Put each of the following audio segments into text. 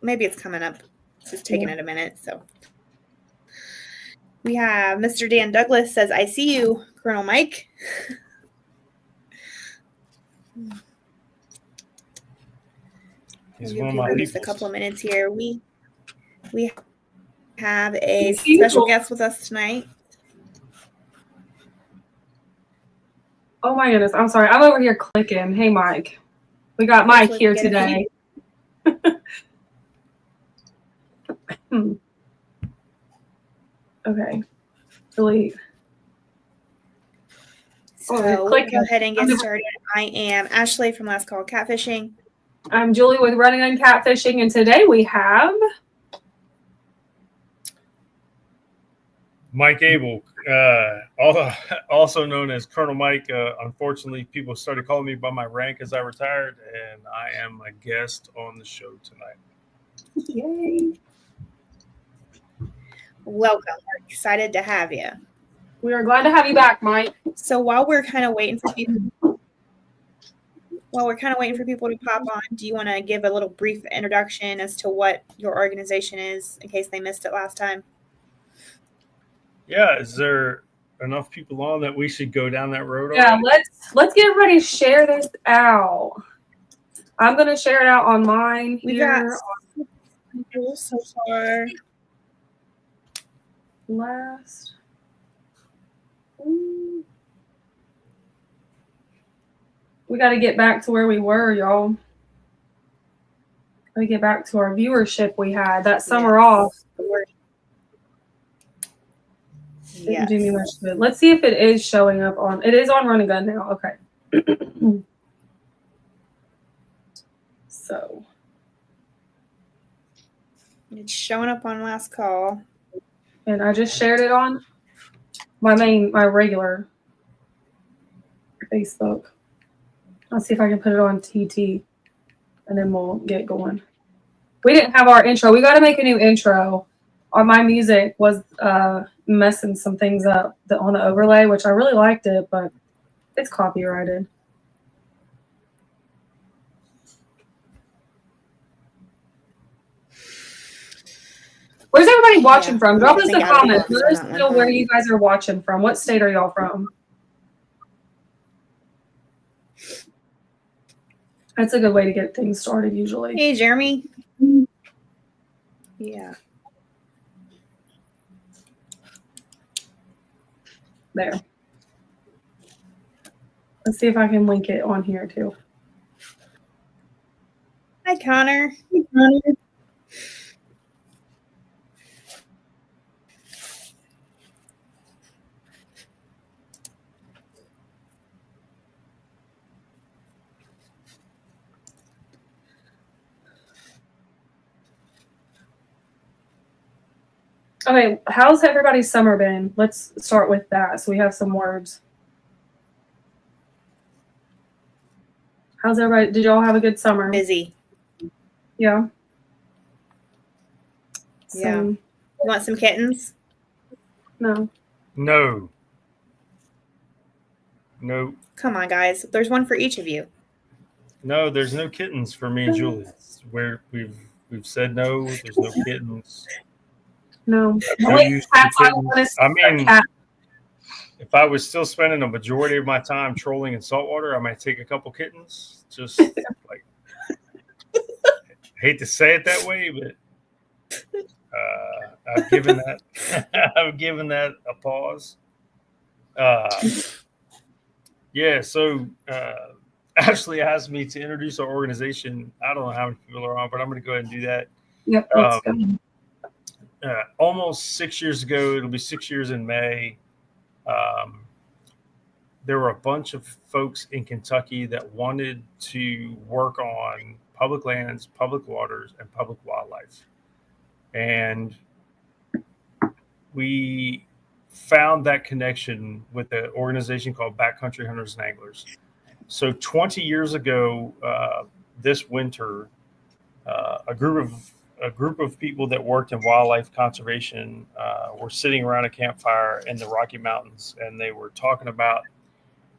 Maybe it's coming up. It's just taking it a minute. So we have Mr. Dan Douglas says, "I see you, Colonel Mike." He's one of my just a couple of minutes here. We have a special guest with us tonight. Oh my goodness! I'm sorry. I'm over here clicking. Hey, Mike. We got Mike here today. Okay. Delete. So we'll go ahead and get started. I am Ashley from Last Call Catfishing. I'm Julie with Running on Catfishing, and today we have Mike Abell, also known as Colonel Mike. Unfortunately, people started calling me by my rank as I retired, and I am a guest on the show tonight. Yay! Welcome. We're excited to have you. We are glad to have you back, Mike. So while we're kind of waiting for people to pop on, do you want to give a little brief introduction as to what your organization is in case they missed it last time? Yeah, is there enough people on that we should go down that road? Yeah, let's get ready to share this out. I'm gonna share it out on mine. We got people so far. Last. We got to get back to where we were, y'all. Got to get back to our viewership we had that summer off. Didn't do me much good. Let's see if it is showing up on. It is on Run and Gun now. Okay. So. It's showing up on Last Call. And I just shared it on my regular Facebook. I'll see if I can put it on TT, and then we'll get going. We didn't have our intro. We got to make a new intro. My music was messing some things up on the overlay, which I really liked it, but it's copyrighted. Where's everybody watching from? Drop us a comment. Let us know where you guys are watching from. What state are y'all from? That's a good way to get things started usually. Hey, Jeremy. Yeah. There. Let's see if I can link it on here too. Hi, Connor. Hey, Connor. Okay, how's everybody's summer been? Let's start with that so we have some words. How's everybody? Did y'all have a good summer? Busy. Yeah. Yeah. You want some kittens? No. No. Come on, guys. There's one for each of you. No, there's no kittens for me and Julie. We've said no. There's no kittens. No. I mean, if I was still spending a majority of my time trolling in saltwater, I might take a couple kittens. Just like, hate to say it that way, but I've given that a pause. Yeah. So Ashley asked me to introduce our organization. I don't know how many people are on, but I'm going to go ahead and do that. Yep. Let's go. Almost 6 years ago, it'll be 6 years in May. There were a bunch of folks in Kentucky that wanted to work on public lands, public waters, and public wildlife. And we found that connection with an organization called Backwoods Hunters and Anglers. So 20 years ago, this winter, a group of people that worked in wildlife conservation were sitting around a campfire in the Rocky Mountains, and they were talking about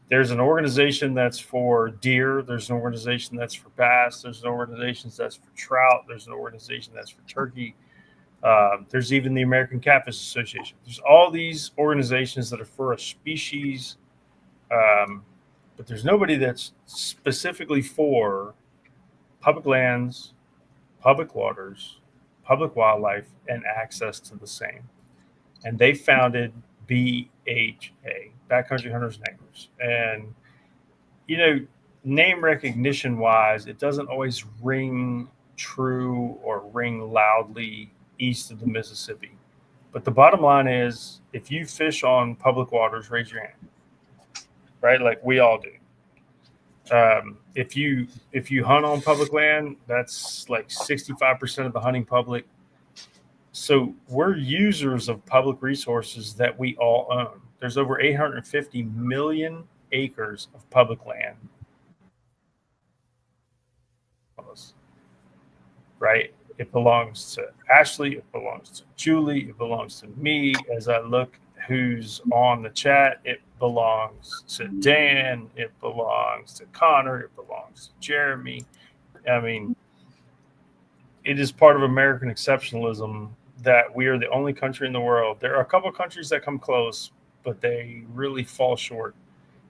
There's an organization that's for deer. There's an organization that's for bass. There's an organization that's for trout. There's an organization that's for turkey. There's even the American Catfish Association. There's all these organizations that are for a species, but there's nobody that's specifically for public lands, public waters, public wildlife, and access to the same. And they founded BHA, Backcountry Hunters and Anglers. And, you know, name recognition wise, it doesn't always ring true or ring loudly east of the Mississippi. But the bottom line is, if you fish on public waters, raise your hand, right? Like we all do. If you hunt on public land, that's like 65% of the hunting public. So we're users of public resources that we all own. There's over 850 million acres of public land. Right? It belongs to Ashley. It belongs to Julie. It belongs to me. As I look who's on the chat, it belongs to Dan. It belongs to Connor. It belongs to Jeremy. I mean, it is part of American exceptionalism that we are the only country in the world. There are a couple of countries that come close, but they really fall short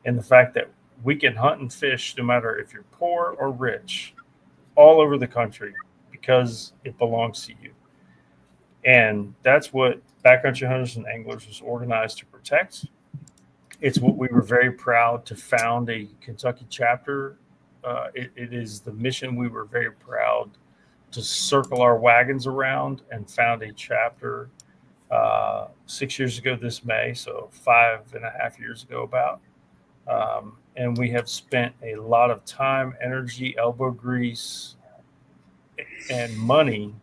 in the fact that we can hunt and fish no matter if you're poor or rich all over the country because it belongs to you. And that's what Backcountry Hunters and Anglers was organized to protect. It's what we were very proud to found a Kentucky chapter. It is the mission we were very proud to circle our wagons around and found a chapter 6 years ago this May, so 5.5 years ago about. And we have spent a lot of time, energy, elbow grease, and money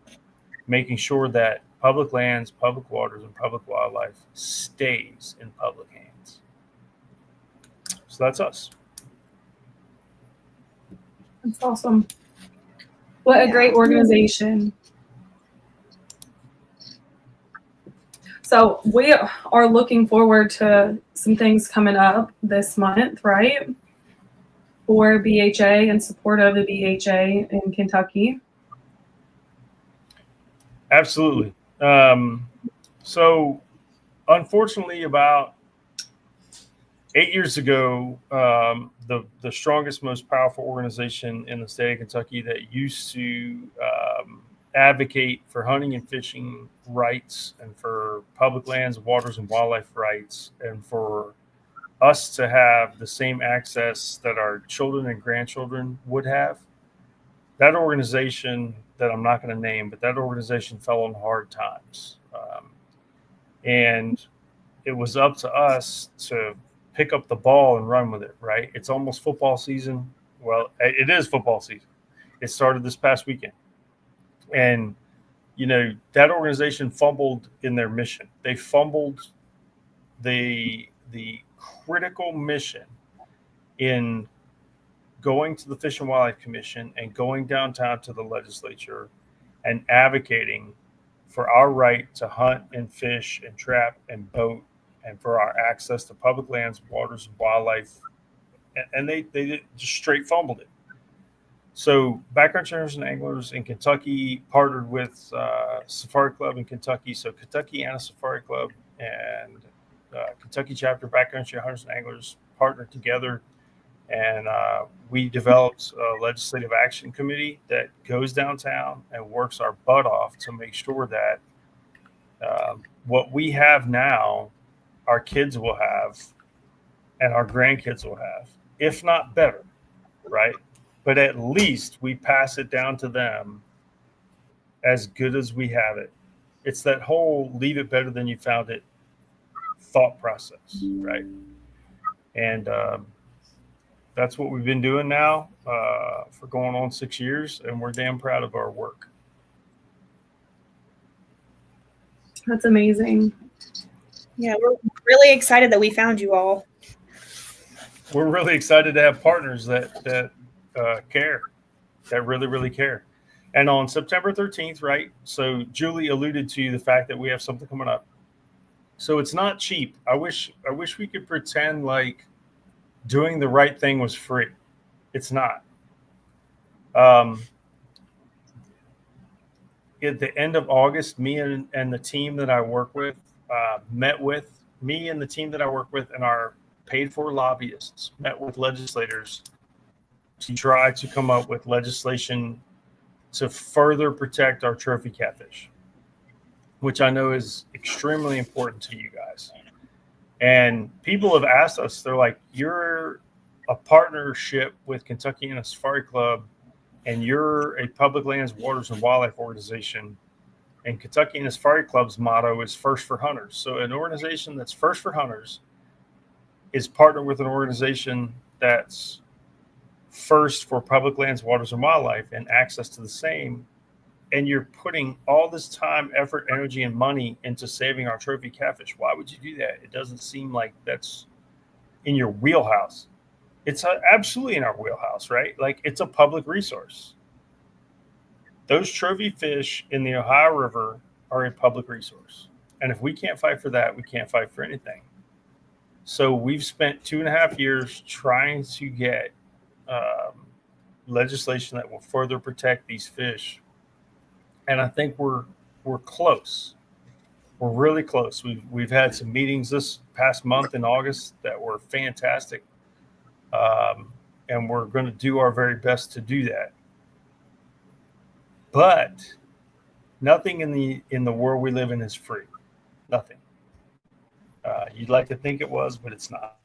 making sure that public lands, public waters, and public wildlife stays in public hands. So that's us. That's awesome. What a great organization. So we are looking forward to some things coming up this month, right? For BHA, in support of the BHA in Kentucky. Absolutely. So unfortunately, about 8 years ago, the strongest, most powerful organization in the state of Kentucky that used to advocate for hunting and fishing rights and for public lands, waters, and wildlife rights, and for us to have the same access that our children and grandchildren would have. That organization that I'm not going to name, but that organization fell on hard times. And it was up to us to pick up the ball and run with it, right? It's almost football season. Well, it is football season. It started this past weekend. And, you know, that organization fumbled in their mission. They fumbled the critical mission in going to the Fish and Wildlife Commission and going downtown to the legislature and advocating for our right to hunt and fish and trap and boat and for our access to public lands, waters, and wildlife. And they just straight fumbled it. So Backcountry Hunters and Anglers in Kentucky partnered with Safari Club in Kentucky. So Kentucky Anna Safari Club and Kentucky chapter Backcountry Hunters and Anglers partnered together. And we developed a legislative action committee that goes downtown and works our butt off to make sure that what we have now, our kids will have and our grandkids will have, if not better, right? But at least we pass it down to them as good as we have it. It's that whole leave it better than you found it thought process, right? And that's what we've been doing now for going on 6 years, and we're damn proud of our work. That's amazing. Yeah, we're really excited that we found you all. We're really excited to have partners that care, that really, really care. And on September 13th, right? So Julie alluded to the fact that we have something coming up. So it's not cheap. I wish we could pretend like doing the right thing was free. It's not. At the end of August, me and the team that I work with and our paid for lobbyists met with legislators to try to come up with legislation to further protect our trophy catfish, which I know is extremely important to you guys. And people have asked us, they're like, you're a partnership with Kentucky Anna Safari Club, and you're a public lands, waters, and wildlife organization. And Kentucky Anna Safari Club's motto is first for hunters. So an organization that's first for hunters is partnered with an organization that's first for public lands, waters, and wildlife, and access to the same. And you're putting all this time, effort, energy, and money into saving our trophy catfish. Why would you do that? It doesn't seem like that's in your wheelhouse. It's absolutely in our wheelhouse, right? Like, it's a public resource. Those trophy fish in the Ohio River are a public resource. And if we can't fight for that, we can't fight for anything. So we've spent 2.5 years trying to get legislation that will further protect these fish. And I think we're close. We're really close. We've had some meetings this past month in August that were fantastic. And we're going to do our very best to do that. But nothing in the world we live in is free. Nothing. You'd like to think it was, but it's not.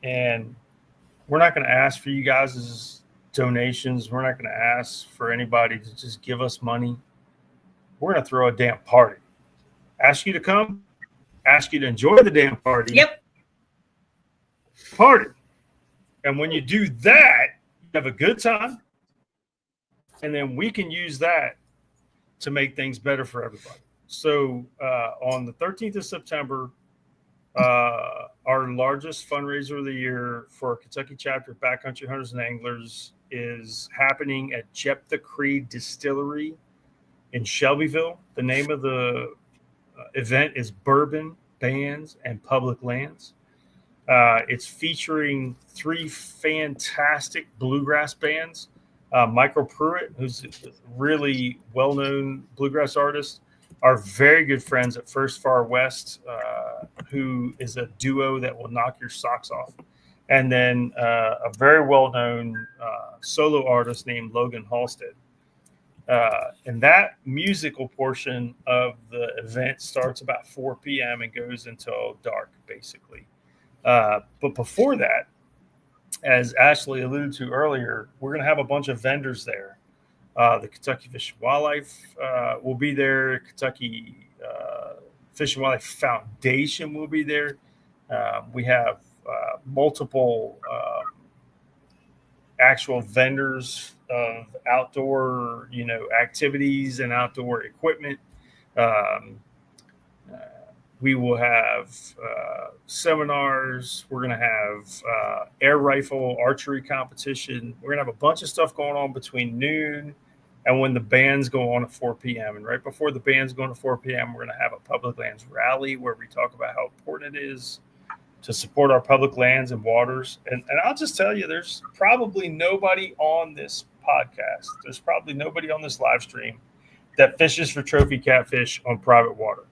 And we're not going to ask for you guys' donations. We're not going to ask for anybody to just give us money. We're going to throw a damn party. Ask you to come. Ask you to enjoy the damn party. Yep. Party. And when you do that, you have a good time. And then we can use that to make things better for everybody. So on the 13th of September, our largest fundraiser of the year for Kentucky chapter of Backcountry Hunters and Anglers is happening at Jephthah Creed Distillery in Shelbyville. The name of the event is Bourbon, Bands, and Public Lands. It's featuring 3 fantastic bluegrass bands. Michael Pruitt, who's a really well-known bluegrass artist, our very good friends at First Far West, who is a duo that will knock your socks off. And then a very well-known solo artist named Logan Halstead. And that musical portion of the event starts about 4 p.m. and goes until dark, basically. But before that, as Ashley alluded to earlier, we're going to have a bunch of vendors there. The Kentucky Fish and Wildlife will be there. Kentucky Fish and Wildlife Foundation will be there. We have multiple actual vendors of outdoor, activities and outdoor equipment. We will have seminars. We're going to have air rifle archery competition. We're going to have a bunch of stuff going on between noon and when the bands go on at 4 p.m. And right before the bands go on at 4 p.m., we're going to have a public lands rally where we talk about how important it is to support our public lands and waters. And I'll just tell you, there's probably nobody on this podcast, there's probably nobody on this live stream that fishes for trophy catfish on private water.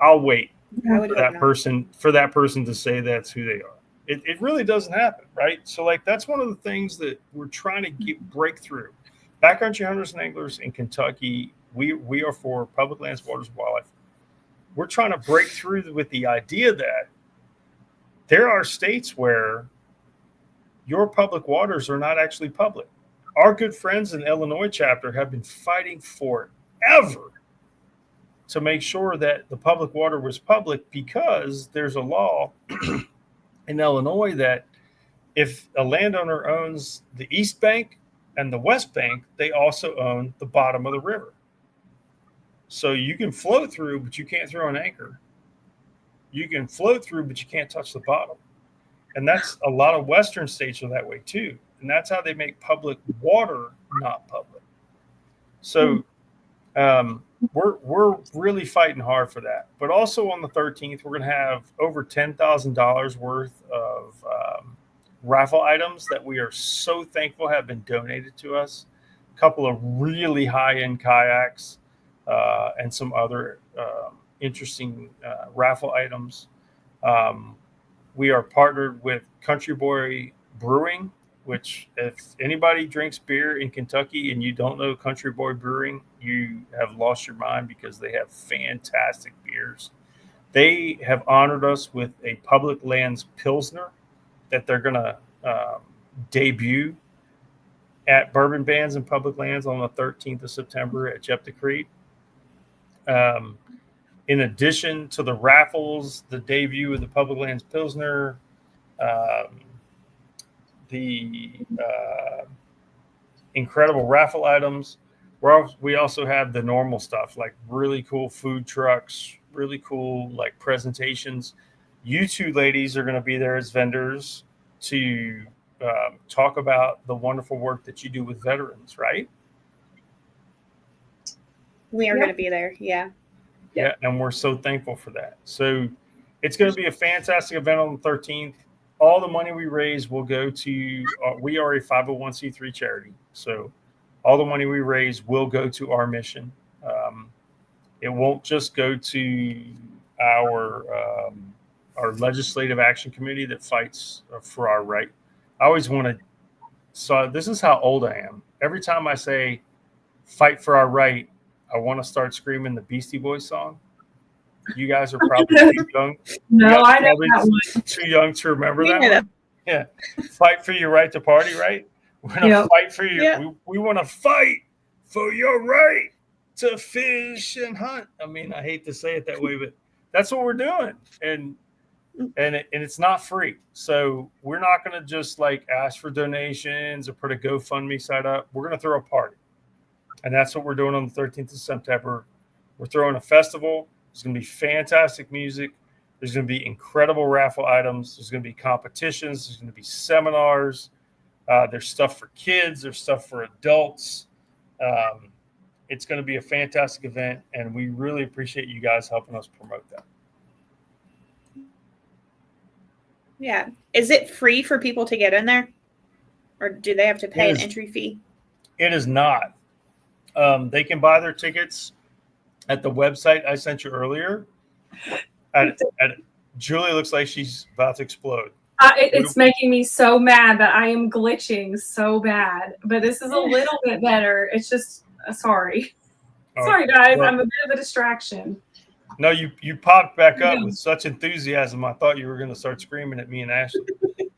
I'll wait for that person to say that's who they are. It really doesn't happen, right? So that's one of the things that we're trying to break through. Backcountry Hunters and Anglers in Kentucky, we are for public lands, waters, and wildlife. We're trying to break through with the idea that there are states where your public waters are not actually public. Our good friends in the Illinois chapter have been fighting forever to make sure that the public water was public, because there's a law in Illinois that if a landowner owns the east bank and the west bank, they also own the bottom of the river. So you can float through, but you can't throw an anchor. You can float through, but you can't touch the bottom. And that's a lot of Western states are that way too. And that's how they make public water not public. So we're really fighting hard for that. But also on the 13th, we're going to have over $10,000 worth of raffle items that we are so thankful have been donated to us. A couple of really high-end kayaks and some other interesting raffle items. We are partnered with Country Boy Brewing, which if anybody drinks beer in Kentucky and you don't know Country Boy Brewing, you have lost your mind because they have fantastic beers. They have honored us with a Public Lands Pilsner that they're going to debut at Bourbon Bands and Public Lands on the 13th of September at Jeptacrete. In addition to the raffles, the debut of the Public Lands Pilsner, the incredible raffle items. We also have the normal stuff like really cool food trucks, really cool like presentations. You two ladies are going to be there as vendors to talk about the wonderful work that you do with veterans, right? We are going to be there. Yeah. Yeah, and we're so thankful for that. So it's going to be a fantastic event on the 13th. All the money we raise will go to, we are a 501c3 charity. So all the money we raise will go to our mission. It won't just go to our legislative action committee that fights for our right. I always want to, so this is how old I am. Every time I say fight for our right, I want to start screaming the Beastie Boys song. You guys are probably too young. No, I know that one. Too young to remember that one. Yeah. Fight for your right to party, right? We're going to fight for you. Yeah. We want to fight for your right to fish and hunt. I mean, I hate to say it that way, but that's what we're doing. And it's not free. So we're not going to just like ask for donations or put a GoFundMe site up. We're going to throw a party. And that's what we're doing on the 13th of September. We're throwing a festival. There's going to be fantastic music. There's going to be incredible raffle items. There's going to be competitions. There's going to be seminars. There's stuff for kids. There's stuff for adults. It's going to be a fantastic event, and we really appreciate you guys helping us promote that. Yeah. Is it free for people to get in there? Or do they have to pay an entry fee? It is not. They can buy their tickets at the website I sent you earlier. Julie looks like she's about to explode. It's making me so mad that I am glitching so bad. But this is a little bit better. It's just, sorry. Sorry, guys. Well, I'm a bit of a distraction. No, you popped back up with such enthusiasm. I thought you were going to start screaming at me and Ashley.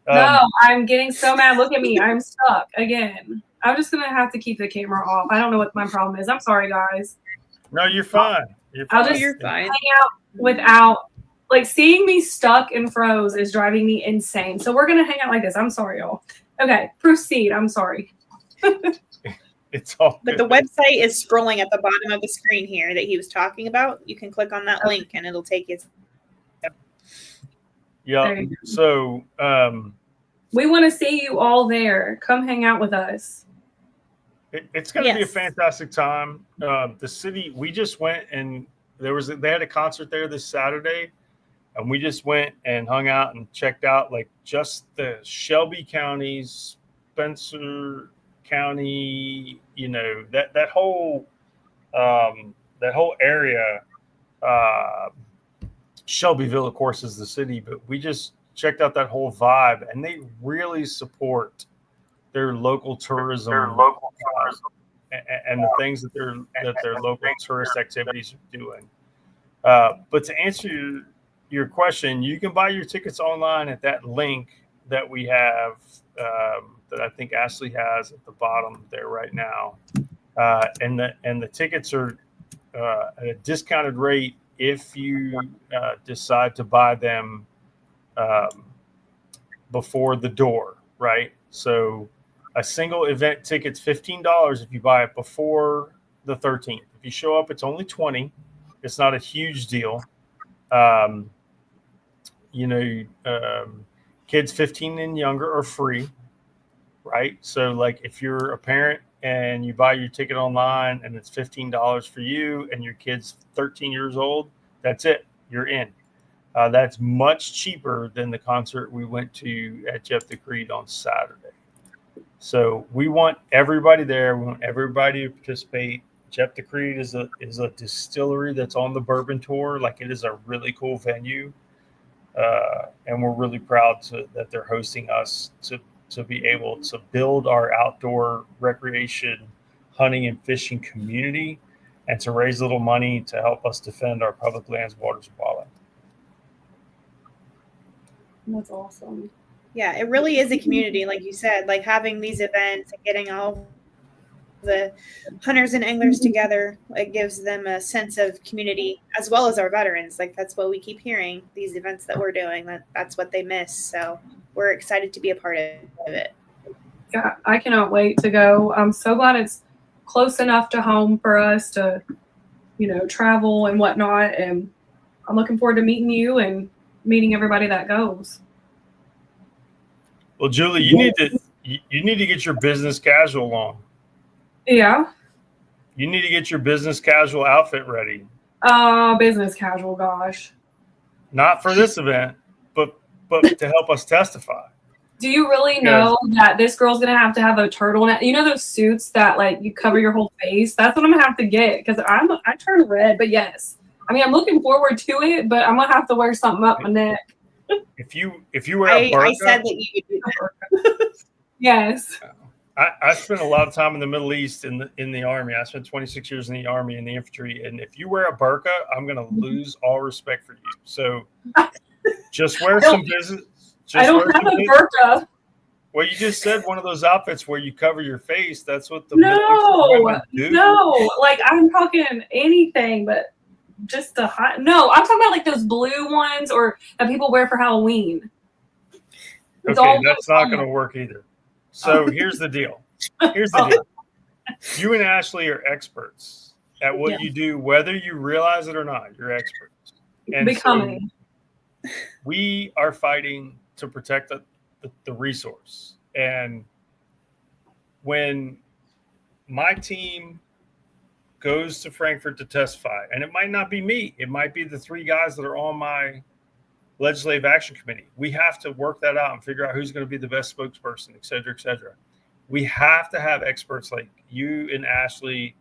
No, I'm getting so mad. Look at me. I'm stuck again. I'm just going to have to keep the camera off. I don't know what my problem is. I'm sorry, guys. No, you're fine. You're fine. Hang out without, like, seeing me stuck and froze is driving me insane. So we're going to hang out like this. I'm sorry, y'all. Okay, proceed. I'm sorry. It's all good. But the website is scrolling at the bottom of the screen here that he was talking about. You can click on that link and it'll take you. Yeah. So we want to see you all there. Come hang out with us. It's going to be a fantastic time. The city, we just went and they had a concert there this Saturday, and we just went and hung out and checked out like just the Shelby County, Spencer County, you know, that whole area. Shelbyville, of course, is the city, but we just checked out that whole vibe, and they really support their local tourism, and the things that their local tourist activities are doing. But to answer your question, you can buy your tickets online at that link that we have that I think Ashley has at the bottom there right now, and the tickets are at a discounted rate if you decide to buy them before the door, right? So a single event ticket's $15 if you buy it before the 13th. If you show up, it's only $20. It's not a huge deal. Kids 15 and younger are free, right? So like if you're a parent and you buy your ticket online and it's $15 for you and your kid's 13 years old, that's it. You're in. That's much cheaper than the concert we went to at Jeff the Creed on Saturday. So we want everybody there. We want everybody to participate. Jeff the Creed is a distillery that's on the bourbon tour. Like, it is a really cool venue. And we're really proud that they're hosting us to be able to build our outdoor recreation, hunting and fishing community, and to raise a little money to help us defend our public lands, waters, and wildlife. That's awesome. Yeah, it really is a community, like you said, like having these events and getting all the hunters and anglers together. It gives them a sense of community, as well as our veterans. Like, that's what we keep hearing, these events that we're doing, that's what they miss. So we're excited to be a part of it. Yeah, I cannot wait to go. I'm so glad it's close enough to home for us to, travel and whatnot. And I'm looking forward to meeting you and meeting everybody that goes. Well, Julie, you need to get your business casual on. Yeah. You need to get your business casual outfit ready. Business casual, gosh. Not for this event, but to help us testify. Do you really know that this girl's going to have a turtleneck? You know those suits that, like, you cover your whole face? That's what I'm going to have to get, because I turn red, but yes. I mean, I'm looking forward to it, but I'm going to have to wear something up my neck. If you wear a burqa, I said that you could do that. Yes. I spent a lot of time in the Middle East in the Army. I spent 26 years in the Army in the infantry. And if you wear a burqa, I'm going to lose all respect for you. So just wear some business. I don't have a burqa. Well, you just said one of those outfits where you cover your face. That's what the No. Like, I'm talking anything, but just a hot. No, I'm talking about like those blue ones or that people wear for Halloween. Okay, that's not going to work either. So here's the deal. You and Ashley are experts at what you do, whether you realize it or not. You're experts. And becoming. So we are fighting to protect the resource. And when my team goes to Frankfurt to testify, and it might not be me, it might be the three guys that are on my legislative action committee. We have to work that out and figure out who's going to be the best spokesperson, et cetera, et cetera. We have to have experts like you and Ashley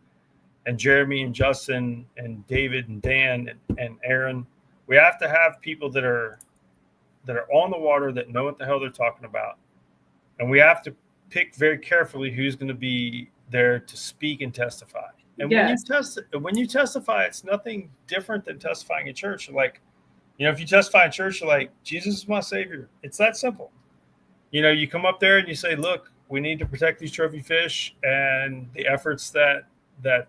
and Jeremy and Justin and David and Dan and Aaron. We have to have people that are on the water, that know what the hell they're talking about. And we have to pick very carefully who's going to be there to speak and testify. And when you testify, it's nothing different than testifying in church. Like, if you testify in church, you're like, Jesus is my savior. It's that simple. You come up there and you say, look, we need to protect these trophy fish, and the efforts that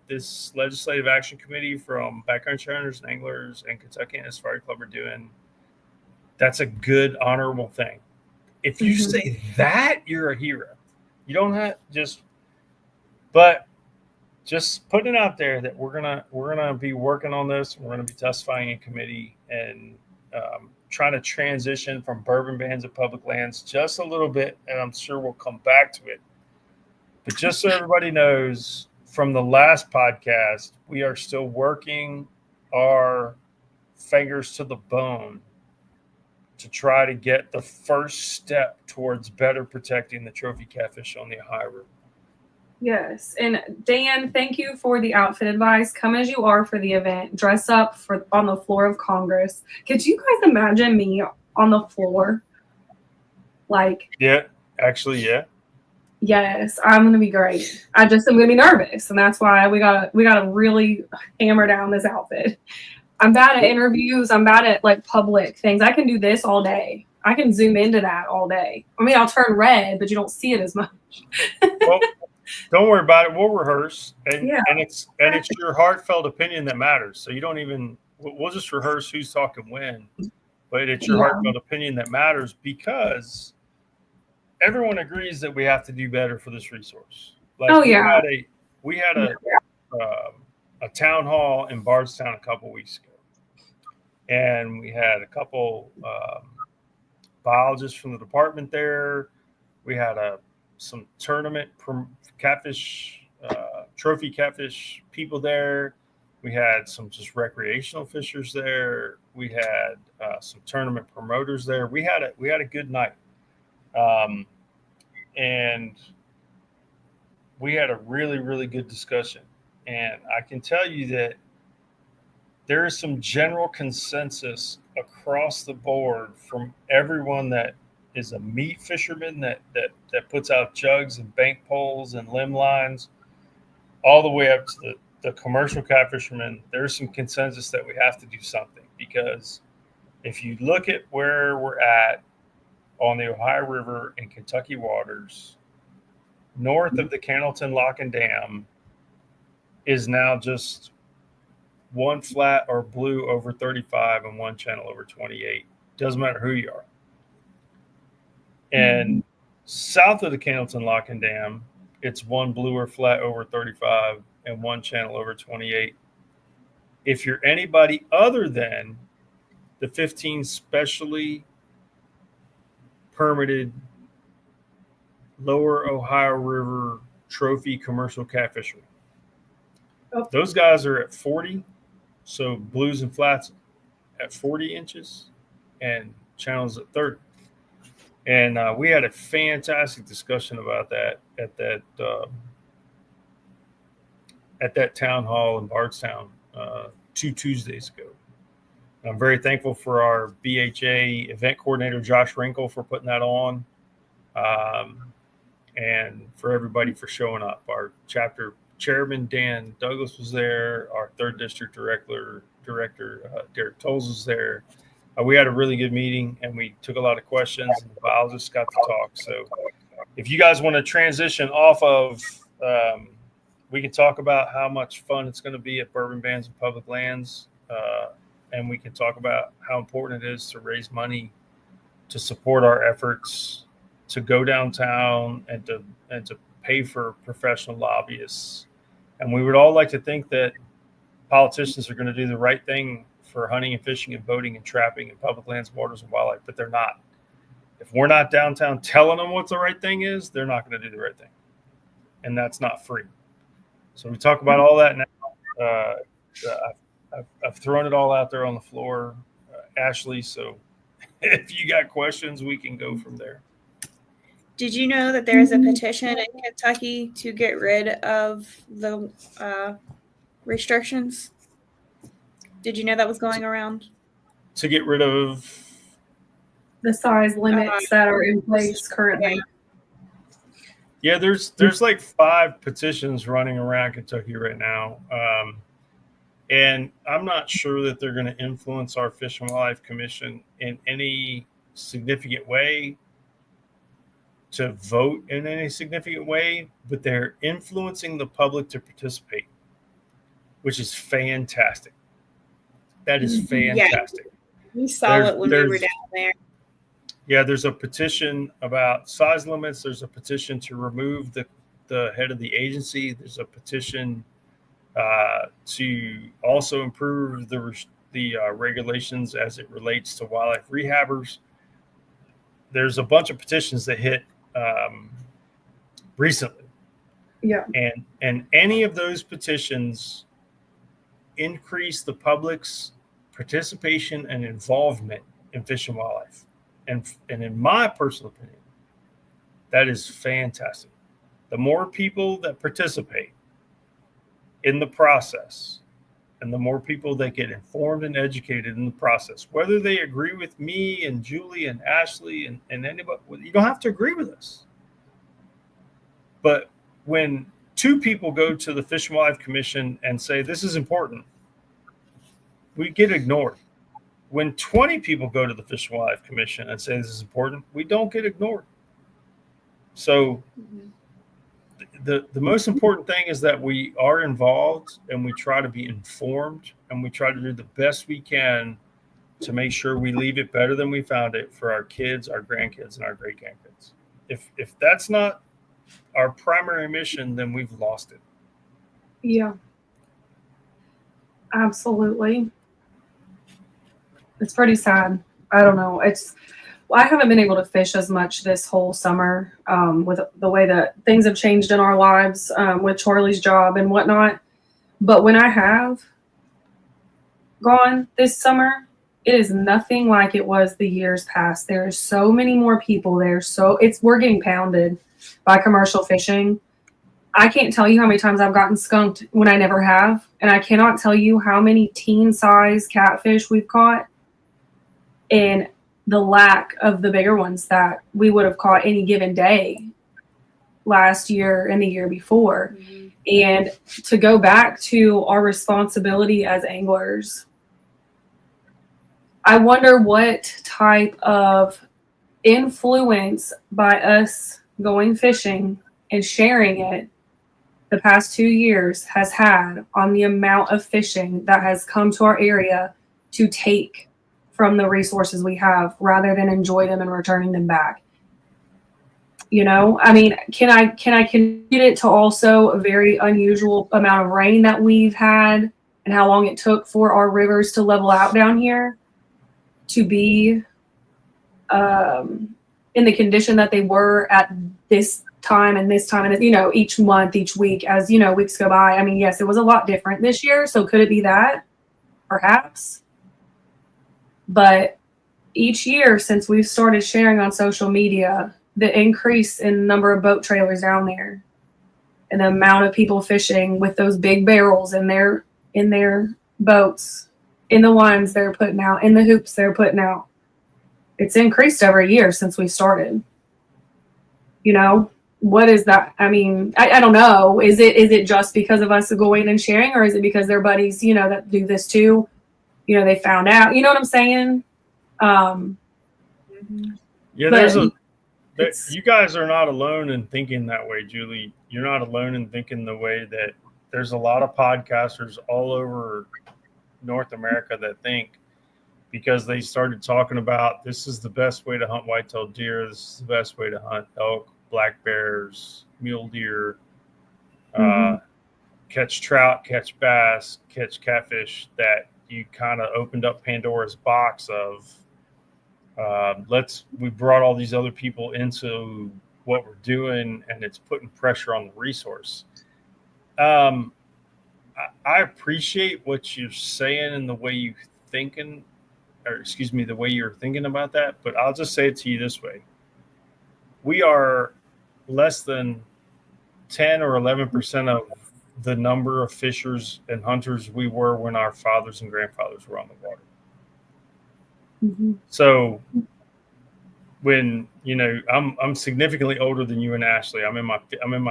this legislative action committee from Backwoods Hunters and Anglers and Kentucky Safari Club are doing, that's a good, honorable thing. If you say that, you're a hero. You don't have just putting it out there that we're gonna be working on this. We're gonna be testifying in committee and trying to transition from bourbon bans of public lands just a little bit, and I'm sure we'll come back to it. But just so everybody knows, from the last podcast, we are still working our fingers to the bone to try to get the first step towards better protecting the trophy catfish on the Ohio River. Yes. And Dan, thank you for the outfit advice. Come as you are for the event. Dress up on the floor of Congress. Could you guys imagine me on the floor? Like, yeah, actually, yeah. Yes, I'm gonna be great. I'm gonna be nervous, and that's why we gotta really hammer down this outfit. I'm bad at interviews. I'm bad at like public things. I can do this all day. I can zoom into that all day. I mean, I'll turn red, but you don't see it as much. Well, don't worry about it. We'll rehearse, and it's your heartfelt opinion that matters. So you don't even. We'll just rehearse who's talking when, but it's your heartfelt opinion that matters, because everyone agrees that we have to do better for this resource. Like, we had a town hall in Bardstown a couple weeks ago, and we had a couple biologists from the department there. We had some tournament catfish trophy catfish people there. We had some just recreational fishers there. We had some tournament promoters there. We had a good night, and we had a really, really good discussion. And I can tell you that there is some general consensus across the board from everyone that is a meat fisherman that puts out jugs and bank poles and limb lines, all the way up to the commercial cat fishermen. There's some consensus that we have to do something, because if you look at where we're at on the Ohio River in Kentucky waters, north of the Cannelton Lock and Dam is now just one flat or blue over 35 and one channel over 28. Doesn't matter who you are. And south of the Cannelton Lock and Dam, it's one blue or flat over 35 and one channel over 28. If you're anybody other than the 15 specially permitted lower Ohio River trophy commercial catfishermen, those guys are at 40. So blues and flats at 40 inches and channels at 30. And we had a fantastic discussion about that at that town hall in Bardstown 2 Tuesdays ago. I'm very thankful for our BHA event coordinator, Josh Wrinkle, for putting that on, and for everybody for showing up. Our chapter chairman, Dan Douglas, was there. Our 3rd district director Derek Tolles, was there. We had a really good meeting, and we took a lot of questions, and the biologists got to talk. So if you guys want to transition off of, we can talk about how much fun it's going to be at Bourbon Bands and Public Lands, and we can talk about how important it is to raise money to support our efforts to go downtown and to pay for professional lobbyists. And we would all like to think that politicians are going to do the right thing for hunting and fishing and boating and trapping and public lands, waters, and wildlife, but they're not. If we're not downtown telling them what the right thing is, they're not going to do the right thing. And that's not free. So we talk about all that now. I've thrown it all out there on the floor, Ashley. So if you got questions, we can go from there. Did you know that there is a petition in Kentucky to get rid of the restrictions? Did you know that was going around? To get rid of the size limits that are in place currently. Yeah, there's like 5 petitions running around Kentucky right now. And I'm not sure that they're going to influence our Fish and Wildlife Commission in any significant way, to vote in any significant way, but they're influencing the public to participate, which is fantastic. That is fantastic. Yeah, we saw it when we were down there. Yeah, there's a petition about size limits. There's a petition to remove the head of the agency. There's a petition to also improve the regulations as it relates to wildlife rehabbers. There's a bunch of petitions that hit recently. Yeah. And any of those petitions increase the public's participation and involvement in fish and wildlife. And in my personal opinion, that is fantastic. The more people that participate in the process, and the more people that get informed and educated in the process, whether they agree with me and Julie and Ashley and anybody, you don't have to agree with us. But when 2 people go to the Fish and Wildlife Commission and say, this is important, we get ignored. When 20 people go to the Fish and Wildlife Commission and say this is important, we don't get ignored. So the most important thing is that we are involved, and we try to be informed, and we try to do the best we can to make sure we leave it better than we found it for our kids, our grandkids, and our great grandkids. If that's not our primary mission, then we've lost it. Yeah, absolutely. It's pretty sad. I don't know. I haven't been able to fish as much this whole summer with the way that things have changed in our lives with Charlie's job and whatnot. But when I have gone this summer, it is nothing like it was the years past. There are so many more people there. So we're getting pounded by commercial fishing. I can't tell you how many times I've gotten skunked when I never have. And I cannot tell you how many teen-size catfish we've caught and the lack of the bigger ones that we would have caught any given day last year and the year before. Mm-hmm. And to go back to our responsibility as anglers, I wonder what type of influence by us going fishing and sharing it the past 2 years has had on the amount of fishing that has come to our area to take from the resources we have rather than enjoy them and returning them back. You know, I mean, can I contribute it to also a very unusual amount of rain that we've had and how long it took for our rivers to level out down here to be in the condition that they were at this time and this time, and you know, each month, each week, as you know, weeks go by. I mean, yes, it was a lot different this year, so could it be that? Perhaps. But each year since we've started sharing on social media, the increase in number of boat trailers down there and the amount of people fishing with those big barrels in their boats, in the lines they're putting out, in the hoops they're putting out, it's increased every year since we started. You know, what is that? I mean, I don't know. Is it just because of us going and sharing, or is it because their buddies, you know, that do this too, you know, they found out, you know what I'm saying? Yeah, you guys are not alone in thinking that way, Julie. You're not alone in thinking the way that there's a lot of podcasters all over North America that think, because they started talking about this is the best way to hunt whitetail deer, this is the best way to hunt elk, black bears, mule deer, catch trout, catch bass, catch catfish, that you kind of opened up Pandora's box of we brought all these other people into what we're doing, and it's putting pressure on the resource. I appreciate what you're saying and the way you're thinking about that, but I'll just say it to you this way. We are less than 10 or 11% of the number of fishers and hunters we were when our fathers and grandfathers were on the water. Mm-hmm. So when, you know, I'm significantly older than you and Ashley. I'm in my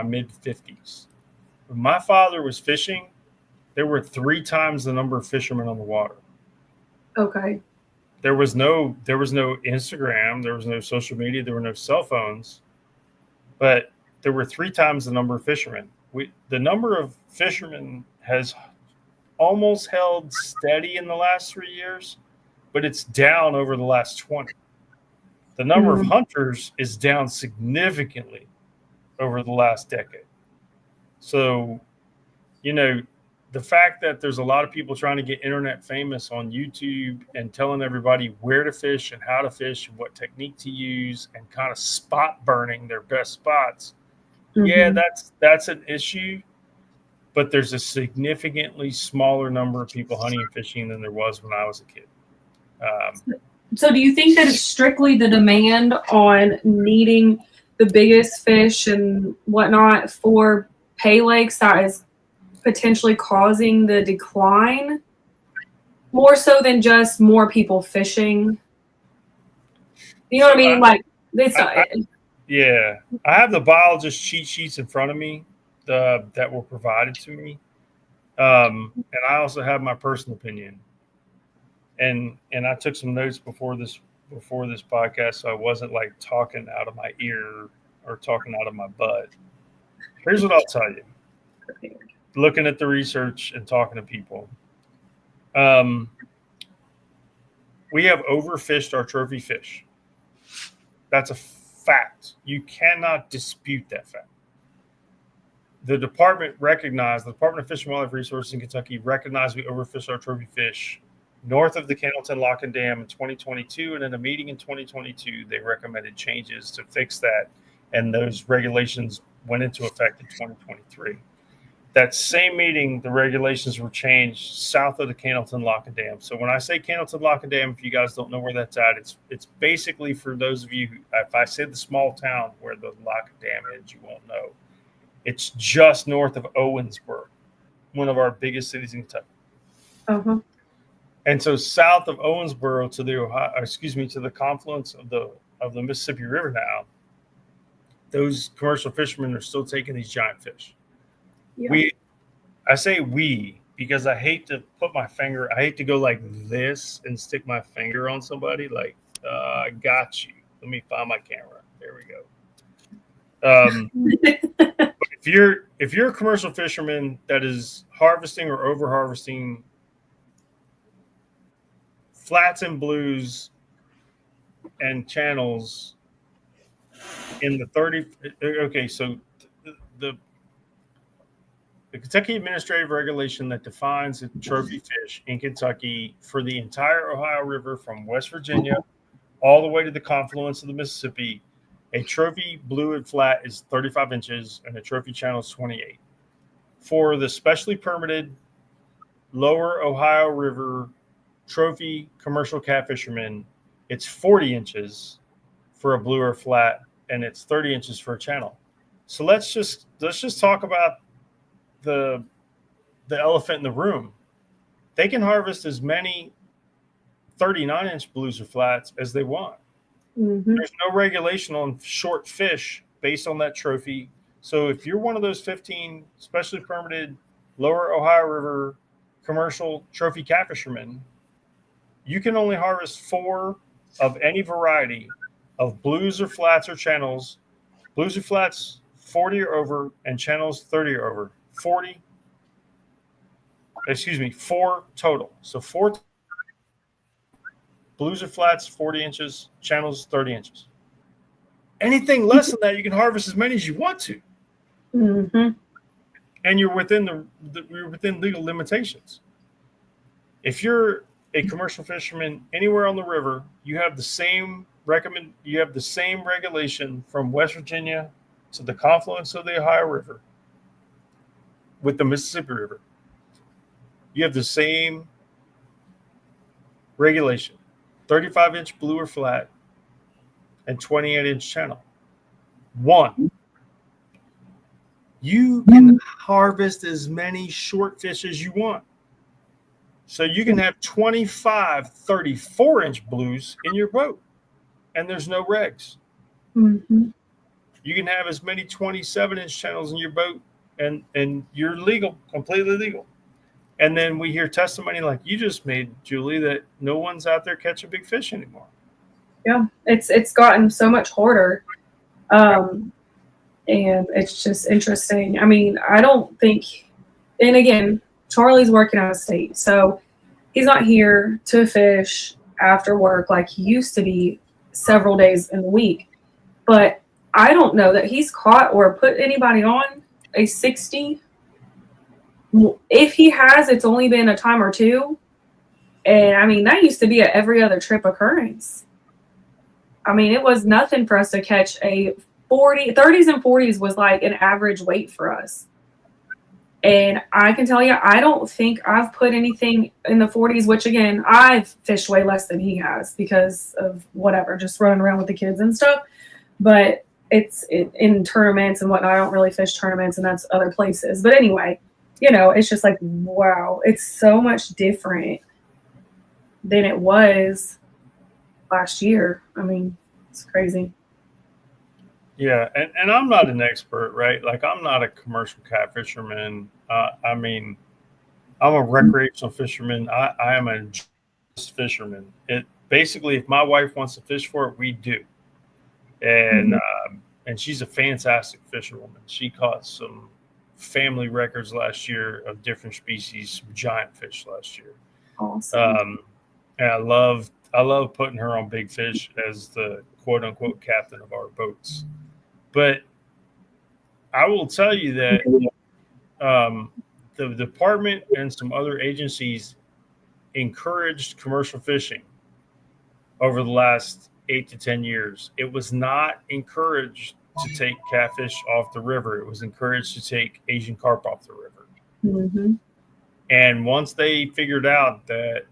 mid 50s. When my father was fishing, there were 3 times the number of fishermen on the water. Okay. There was no Instagram, there was no social media, there were no cell phones, but there were 3 times the number of fishermen. The number of fishermen has almost held steady in the last 3 years, but it's down over the last 20. The number of hunters is down significantly over the last decade. So, you know, the fact that there's a lot of people trying to get internet famous on YouTube and telling everybody where to fish and how to fish and what technique to use and kind of spot burning their best spots. Mm-hmm. Yeah, that's an issue, but there's a significantly smaller number of people hunting and fishing than there was when I was a kid. So do you think that it's strictly the demand on needing the biggest fish and whatnot for pay lakes that is potentially causing the decline more so than just more people fishing? You know what I mean? Like this. Yeah, I have the biologist cheat sheets in front of me that were provided to me, and I also have my personal opinion. And I took some notes before this podcast, so I wasn't like talking out of my ear or talking out of my butt. Here's what I'll tell you. Looking at the research and talking to people, we have overfished our trophy fish. That's a fact. You cannot dispute that fact. The Department of Fish and Wildlife Resources in Kentucky recognized we overfished our trophy fish north of the Cannleton Lock and Dam in 2022, and in a meeting in 2022, they recommended changes to fix that, and those regulations went into effect in 2023. That same meeting, the regulations were changed south of the Cannleton Lock and Dam. So when I say Cannleton Lock and Dam, if you guys don't know where that's at, it's basically for those of you who, if I said the small town where the Lock and Dam is, you won't know. It's just north of Owensboro, one of our biggest cities in Kentucky. Uh-huh. And so south of Owensboro to the confluence of the Mississippi River now, those commercial fishermen are still taking these giant fish. Yeah. I say we because I hate to I hate to go like this and stick my finger on somebody. Like, I got you. Let me find my camera. There we go. But if you're a commercial fisherman that is harvesting or over harvesting flats and blues and channels in the 30, okay, so the Kentucky administrative regulation that defines a trophy fish in Kentucky for the entire Ohio River from West Virginia all the way to the confluence of the Mississippi, a trophy blue and flat is 35 inches and a trophy channel is 28. For the specially permitted lower Ohio River trophy commercial catfishermen, it's 40 inches for a blue or flat and it's 30 inches for a channel. So let's just talk about the elephant in the room. They can harvest as many 39-inch blues or flats as they want. Mm-hmm. There's no regulation on short fish based on that trophy. So if you're one of those 15 specially permitted lower Ohio River commercial trophy catfishermen, you can only harvest 4 of any variety of blues or flats or channels. Blues or flats 40 or over and channels 30 or over. 4 total. So 4 blues or flats, 40 inches, channels 30 inches. Anything less than that, you can harvest as many as you want to. Mm-hmm. And you're within you're within legal limitations. If you're a commercial fisherman anywhere on the river, you have the same regulation from West Virginia to the confluence of the Ohio River with the Mississippi River. You have the same regulation, 35-inch blue or flat and 28-inch channel. 1, you can harvest as many short fish as you want. So you can have 25 34-inch blues in your boat and there's no regs. Mm-hmm. You can have as many 27-inch channels in your boat and you're legal, completely legal. And then we hear testimony like you just made, Julie, that no one's out there catching big fish anymore. Yeah, it's gotten so much harder. And it's just interesting. I mean, I don't think, and again, Charlie's working out of state, so he's not here to fish after work like he used to be several days in the week. But I don't know that he's caught or put anybody on a 60. If he has, it's only been a time or two. And I mean, that used to be a every other trip occurrence. I mean, it was nothing for us to catch a 30s and 40s was like an average weight for us. And I can tell you, I don't think I've put anything in the 40s, which again, I've fished way less than he has because of whatever, just running around with the kids and stuff. But it's in tournaments and whatnot. I don't really fish tournaments, and that's other places. But anyway, you know, it's just like, wow, it's so much different than it was last year. I mean, it's crazy. Yeah, and I'm not an expert, right? Like, I'm not a commercial catfisherman. I mean, I'm a recreational fisherman. I am a fisherman. It basically, if my wife wants to fish for it, we do. And and she's a fantastic fisherwoman. She caught some family records last year of different species, some giant fish last year. Awesome. And I love putting her on big fish as the quote unquote captain of our boats. But I will tell you that the department and some other agencies encouraged commercial fishing over the last 8 to 10 years. It was not encouraged to take catfish off the river. It was encouraged to take Asian carp off the river. Mm-hmm. And once they figured out that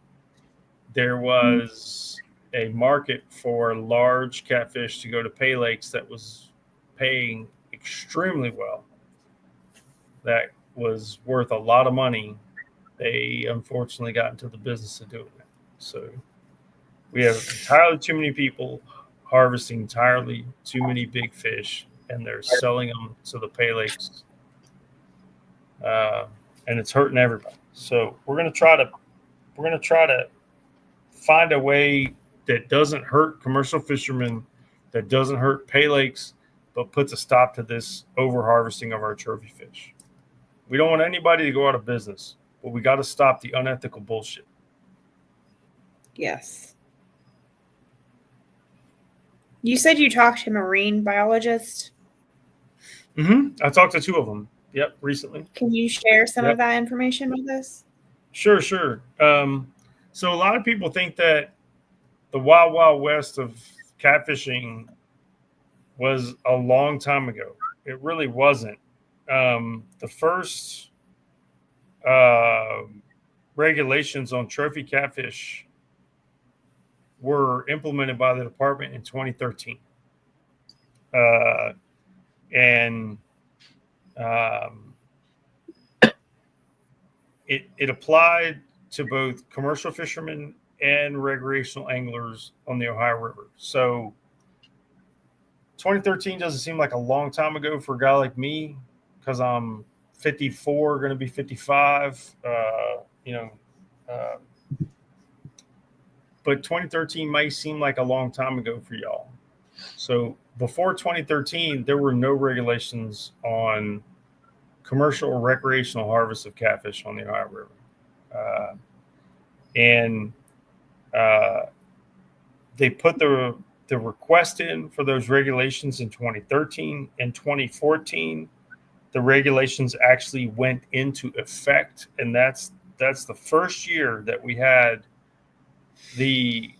there was a market for large catfish to go to pay lakes that was paying extremely well, that was worth a lot of money, they unfortunately got into the business of doing it. So we have entirely too many people harvesting entirely too many big fish, and they're selling them to the pay lakes, and it's hurting everybody. So we're gonna try to find a way that doesn't hurt commercial fishermen, that doesn't hurt pay lakes, but puts a stop to this over harvesting of our trophy fish. We don't want anybody to go out of business, but we got to stop the unethical bullshit. Yes. You said you talked to marine biologists. I talked to 2 of them. Yep, recently. Can you share some of that information with us? Sure. So a lot of people think that the wild, wild west of catfishing was a long time ago. It really wasn't. The first regulations on trophy catfish were implemented by the department in 2013. It applied to both commercial fishermen and recreational anglers on the Ohio River. So 2013 doesn't seem like a long time ago for a guy like me, because I'm 54, going to be 55. But 2013 might seem like a long time ago for y'all. So before 2013, there were no regulations on commercial or recreational harvest of catfish on the Ohio River. They put the request in for those regulations in 2013. In 2014, the regulations actually went into effect, and that's the first year that we had the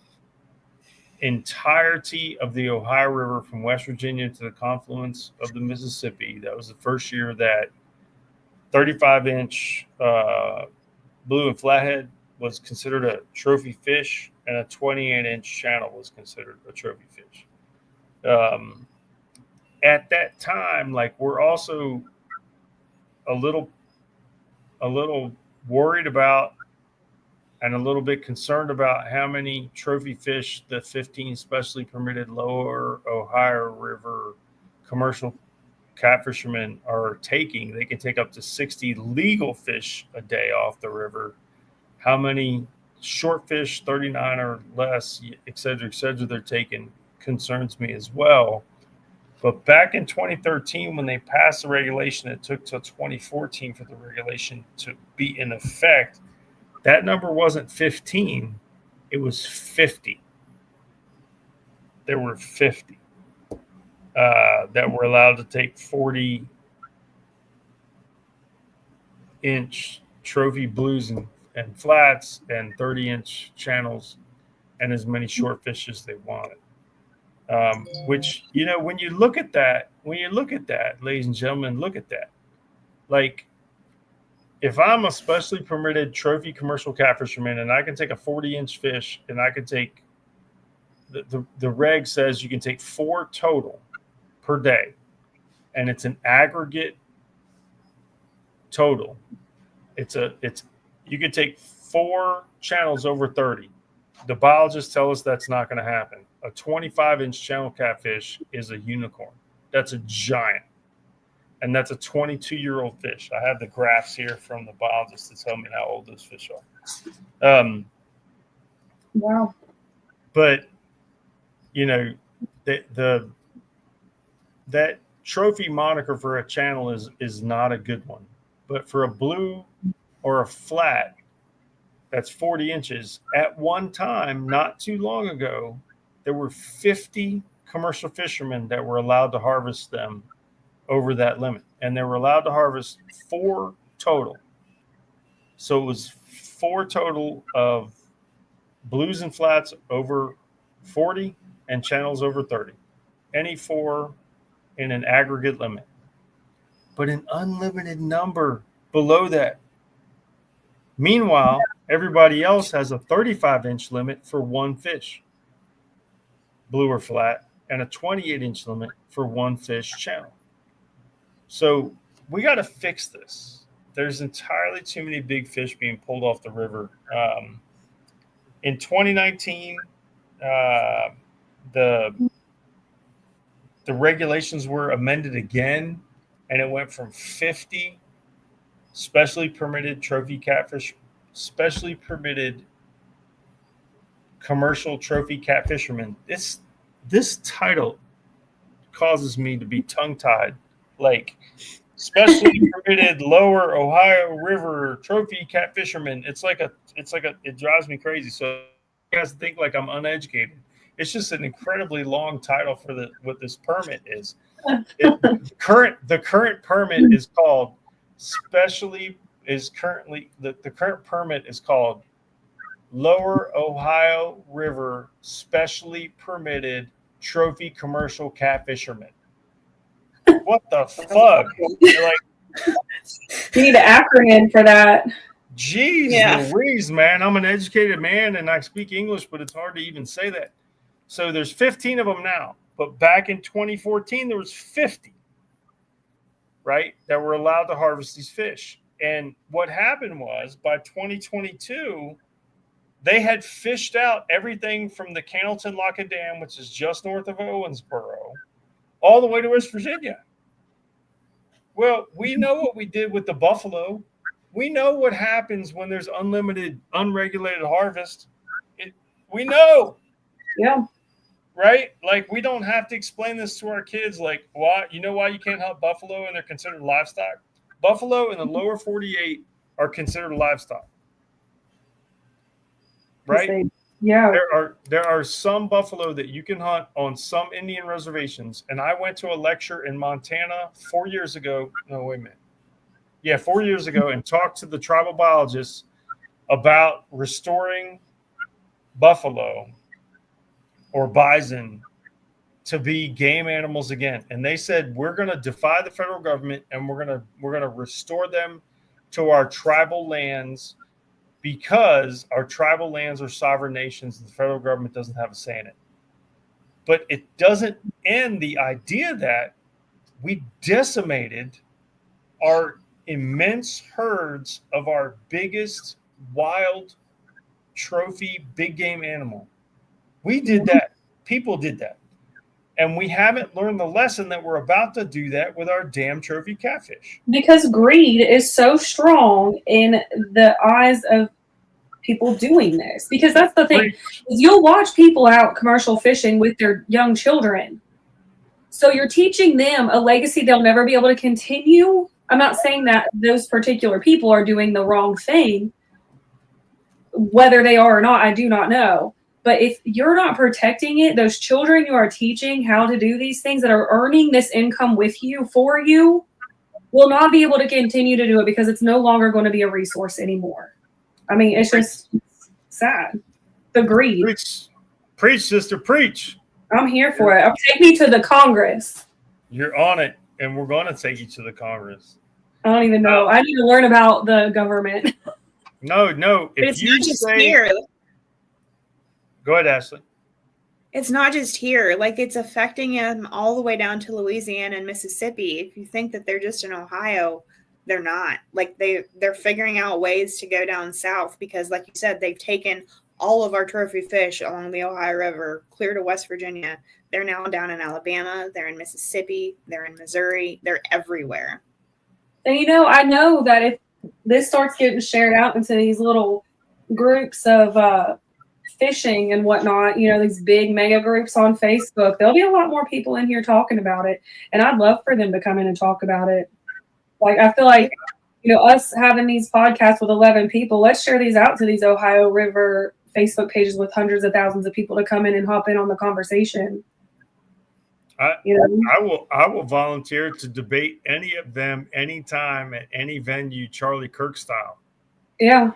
entirety of the Ohio River from West Virginia to the confluence of the Mississippi. That was the first year that 35-inch blue and flathead was considered a trophy fish, and a 28-inch channel was considered a trophy fish. At that time, like, we're also a little worried about and a little bit concerned about how many trophy fish the 15 specially permitted lower Ohio River commercial catfishermen are taking. They can take up to 60 legal fish a day off the river. How many short fish, 39 or less, et cetera, they're taking concerns me as well. But back in 2013, when they passed the regulation, it took till 2014 for the regulation to be in effect. That number wasn't 15, it was 50. There were 50 that were allowed to take 40-inch trophy blues and flats and 30-inch channels and as many short fish as they wanted. Which, when you look at that, ladies and gentlemen, look at that. Like, if I'm a specially permitted trophy commercial catfisherman and I can take a 40-inch fish and I can take, the reg says you can take 4 total per day, and it's an aggregate total. You could take 4 channels over 30. The biologists tell us that's not going to happen. A 25-inch channel catfish is a unicorn. That's a giant. And that's a 22-year-old fish. I have the graphs here from the biologists to tell me how old those fish are. Wow. But, that trophy moniker for a channel is not a good one. But for a blue or a flat, that's 40 inches. At one time, not too long ago, there were 50 commercial fishermen that were allowed to harvest them over that limit. And they were allowed to harvest 4 total. So it was 4 total of blues and flats over 40 and channels over 30. Any 4 in an aggregate limit. But an unlimited number below that. Meanwhile, everybody else has a 35-inch limit for 1 fish, blue or flat, and a 28-inch limit for 1 fish channel. So we got to fix this. There's entirely too many big fish being pulled off the river. In 2019, the regulations were amended again, and it went from 50 specially permitted trophy catfish, specially permitted commercial trophy catfishermen. This title causes me to be tongue-tied. Like, specially permitted lower Ohio River trophy catfishermen. It drives me crazy. So you guys think like I'm uneducated. It's just an incredibly long title for what this permit is. The current permit is called the current permit is called Lower Ohio River Specially Permitted Trophy Commercial Catfishermen. What the fuck? You're like, you need an acronym for that. Jeez, Louise, man. I'm an educated man and I speak English, but it's hard to even say that. So there's 15 of them now, but back in 2014 there was 50, right, that were allowed to harvest these fish. And what happened was by 2022, they had fished out everything from the Cannleton Lock and Dam, which is just north of Owensboro, all the way to West Virginia. Well, we know what we did with the buffalo. We know what happens when there's unlimited, unregulated harvest. We know. Yeah. Right? Like, we don't have to explain this to our kids. Like, why? You know why you can't hunt buffalo and they're considered livestock? Buffalo in the lower 48 are considered livestock. Right? Yeah. There are some buffalo that you can hunt on some Indian reservations. And I went to a lecture in Montana 4 years ago. No, wait a minute. Yeah, 4 years ago, and talked to the tribal biologists about restoring buffalo or bison to be game animals again. And they said, we're going to defy the federal government and we're going to restore them to our tribal lands, because our tribal lands are sovereign nations and the federal government doesn't have a say in it. But it doesn't end the idea that we decimated our immense herds of our biggest wild trophy big game animal. We did that. People did that. And we haven't learned the lesson that we're about to do that with our damn trophy catfish. Because greed is so strong in the eyes of people doing this. Because that's the thing. Is you'll watch people out commercial fishing with their young children. So you're teaching them a legacy they'll never be able to continue. I'm not saying that those particular people are doing the wrong thing. Whether they are or not, I do not know. But if you're not protecting it, those children you are teaching how to do these things that are earning this income with you, for you, will not be able to continue to do it because it's no longer going to be a resource anymore. I mean, it's just sad. The greed. Preach, sister, preach. I'm here for it. Take me to the Congress. You're on it, and we're going to take you to the Congress. I don't even know. I need to learn about the government. No. But it's not just here. Go ahead, Ashley. It's not just here. Like, it's affecting them all the way down to Louisiana and Mississippi. If you think that they're just in Ohio, they're not. Like, they're figuring out ways to go down south because, like you said, they've taken all of our trophy fish along the Ohio River clear to West Virginia. They're now down in Alabama. They're in Mississippi. They're in Missouri. They're everywhere. And, I know that if this starts getting shared out into these little groups of fishing and whatnot, these big mega groups on Facebook, there'll be a lot more people in here talking about it. And I'd love for them to come in and talk about it. Like, I feel like, us having these podcasts with 11 people, let's share these out to these Ohio River Facebook pages with hundreds of thousands of people to come in and hop in on the conversation. I will volunteer to debate any of them anytime at any venue, Charlie Kirk style. Yeah.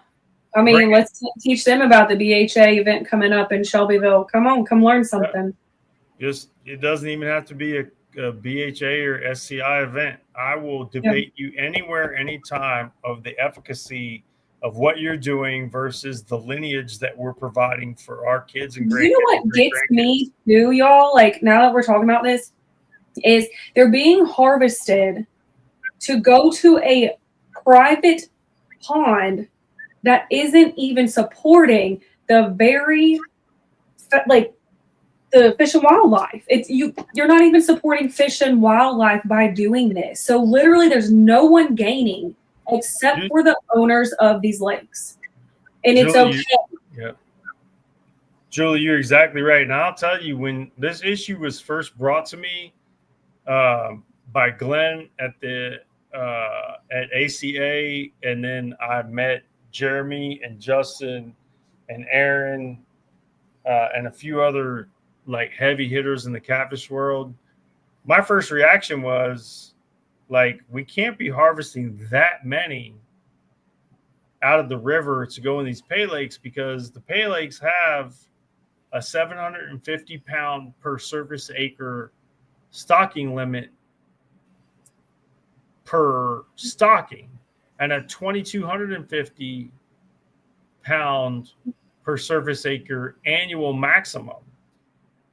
I mean, Bring it. let's teach them about the BHA event coming up in Shelbyville. Come on, come learn something. Just it doesn't even have to be a BHA or SCI event. I will debate you anywhere, anytime of the efficacy of what you're doing versus the lineage that we're providing for our kids and grandkids. You know what gets me too, y'all? Like, now that we're talking about this, is they're being harvested to go to a private pond that isn't even supporting the very, like, the fish and wildlife. It's you're not even supporting fish and wildlife by doing this. So literally there's no one gaining except for the owners of these lakes. And Julie, it's okay. Yeah. Julie, you're exactly right. And I'll tell you, when this issue was first brought to me by Glenn at ACA, and then I met Jeremy and Justin and Aaron and a few other like heavy hitters in the catfish world, my first reaction was like, we can't be harvesting that many out of the river to go in these pay lakes, because the pay lakes have a 750 pound per surface acre stocking limit per stocking and a 2,250 pound per surface acre annual maximum.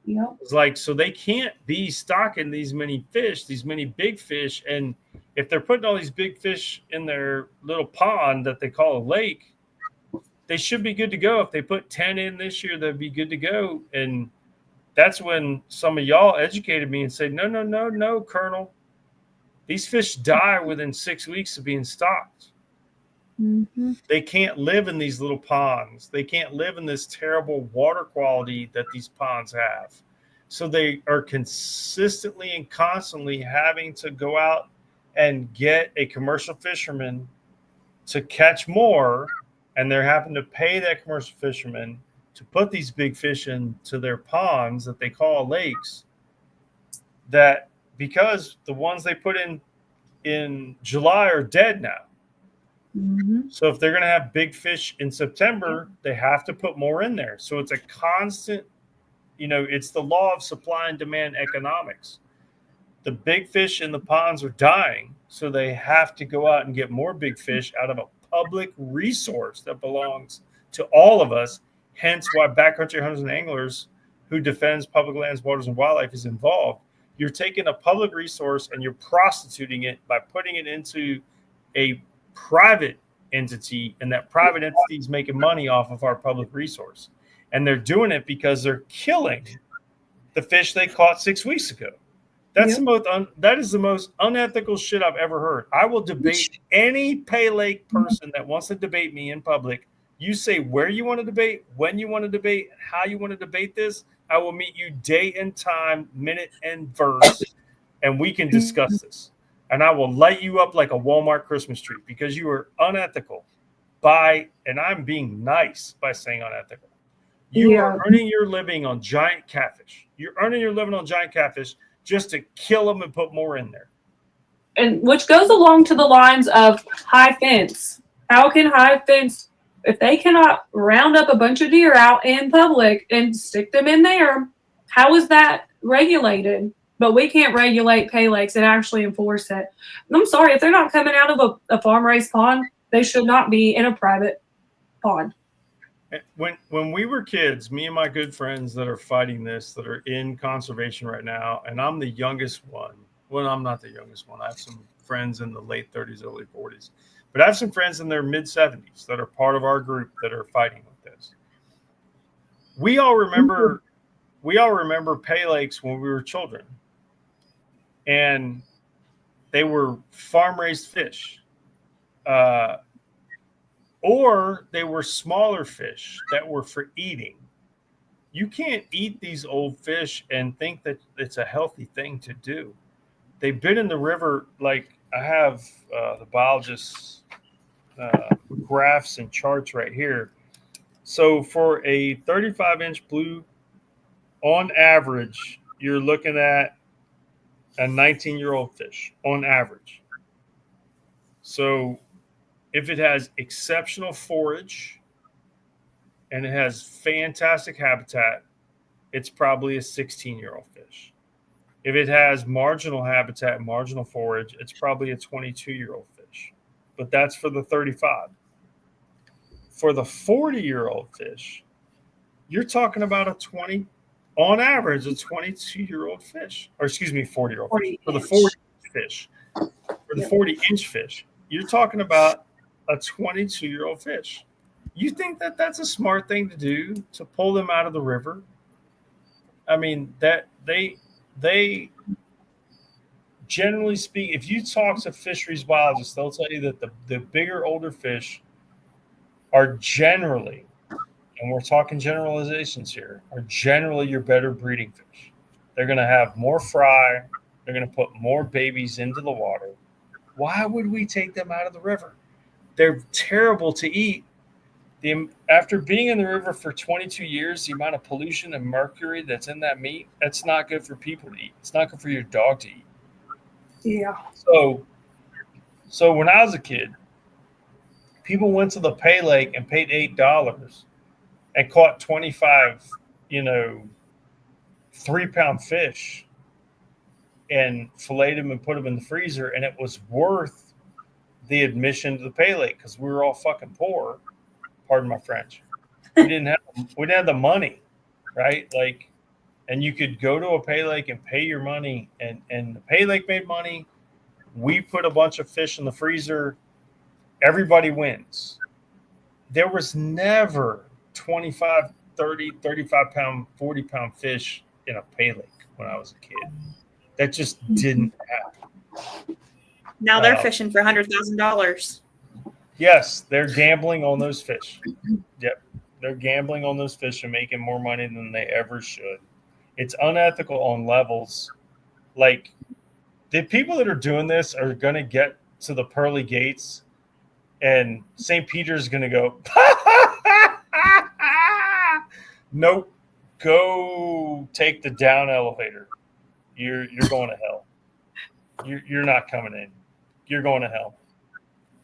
Yep. It's like, so they can't be stocking these many fish, these many big fish. And if they're putting all these big fish in their little pond that they call a lake, they should be good to go. If they put 10 in this year, they'd be good to go. And that's when some of y'all educated me and said, no, Colonel. These fish die within 6 weeks of being stocked. Mm-hmm. They can't live in these little ponds. They can't live in this terrible water quality that these ponds have. So they are consistently and constantly having to go out and get a commercial fisherman to catch more. And they're having to pay that commercial fisherman to put these big fish into their ponds that they call lakes, that because the ones they put in July are dead now. Mm-hmm. So if they're going to have big fish in September, they have to put more in there. So it's a constant, it's the law of supply and demand economics. The big fish in the ponds are dying, so they have to go out and get more big fish out of a public resource that belongs to all of us. Hence why Backcountry Hunters and Anglers, who defends public lands, waters, and wildlife, is involved. You're taking a public resource and you're prostituting it by putting it into a private entity, and that private entity is making money off of our public resource. And they're doing it because they're killing the fish they caught 6 weeks ago. That's that is the most unethical shit I've ever heard. I will debate any pay lake person that wants to debate me in public. You say where you want to debate, when you want to debate, how you want to debate this. I will meet you day and time, minute and verse, and we can discuss this. And I will light you up like a Walmart Christmas tree, because you are unethical and I'm being nice by saying unethical. You are earning your living on giant catfish. You're earning your living on giant catfish just to kill them and put more in there. And which goes along to the lines of high fence. How can high fence, if they cannot round up a bunch of deer out in public and stick them in there, how is that regulated? But we can't regulate pay lakes and actually enforce it. I'm sorry, if they're not coming out of a farm raised pond, they should not be in a private pond. When we were kids, me and my good friends that are fighting this, that are in conservation right now, and I'm the youngest one. Well, I'm not the youngest one. I have some friends in the late 30s, early 40s. But I have some friends in their mid 70s that are part of our group that are fighting with this. We all remember pay lakes when we were children. And they were farm-raised fish. Or they were smaller fish that were for eating. You can't eat these old fish and think that it's a healthy thing to do. They've been in the river, like I have the biologist's graphs and charts right here. So for a 35-inch blue, on average, you're looking at a 19-year-old fish on average. So if it has exceptional forage and it has fantastic habitat, it's probably a 16-year-old fish. If it has marginal habitat, marginal forage, it's probably a 22-year-old fish. But that's for the 35. For the 40-year-old fish, you're talking about a 20, on average, a 22-year-old fish. Or excuse me, 40-year-old fish. For the 40 fish. For the 40-inch fish, you're talking about a 22-year-old fish. You think that that's a smart thing to do, to pull them out of the river? I mean, that they generally speak, if you talk to fisheries biologists, they'll tell you that the bigger, older fish are generally, and we're talking generalizations here, are generally your better breeding fish. They're going to have more fry. They're going to put more babies into the water. Why would we take them out of the river? They're terrible to eat. After being in the river for 22 years, the amount of pollution and mercury that's in that meat, that's not good for people to eat. It's not good for your dog to eat. Yeah. So when I was a kid, people went to the pay lake and paid $8 and caught 25, 3-pound fish and filleted them and put them in the freezer, and it was worth the admission to the pay lake because we were all fucking poor. Pardon my French. We didn't have the money, right? Like, and you could go to a pay lake and pay your money, and the pay lake made money. We put a bunch of fish in the freezer. Everybody wins. There was never 25, 30, 35-pound, 40-pound fish in a pay lake when I was a kid. That just didn't happen. Now they're fishing for $100,000. Yes, they're gambling on those fish. Yep, they're gambling on those fish and making more money than they ever should. It's unethical on levels. Like, the people that are doing this are going to get to the pearly gates, and St. Peter's going to go, nope, go take the down elevator. You're going to hell. You're not coming in. You're going to hell.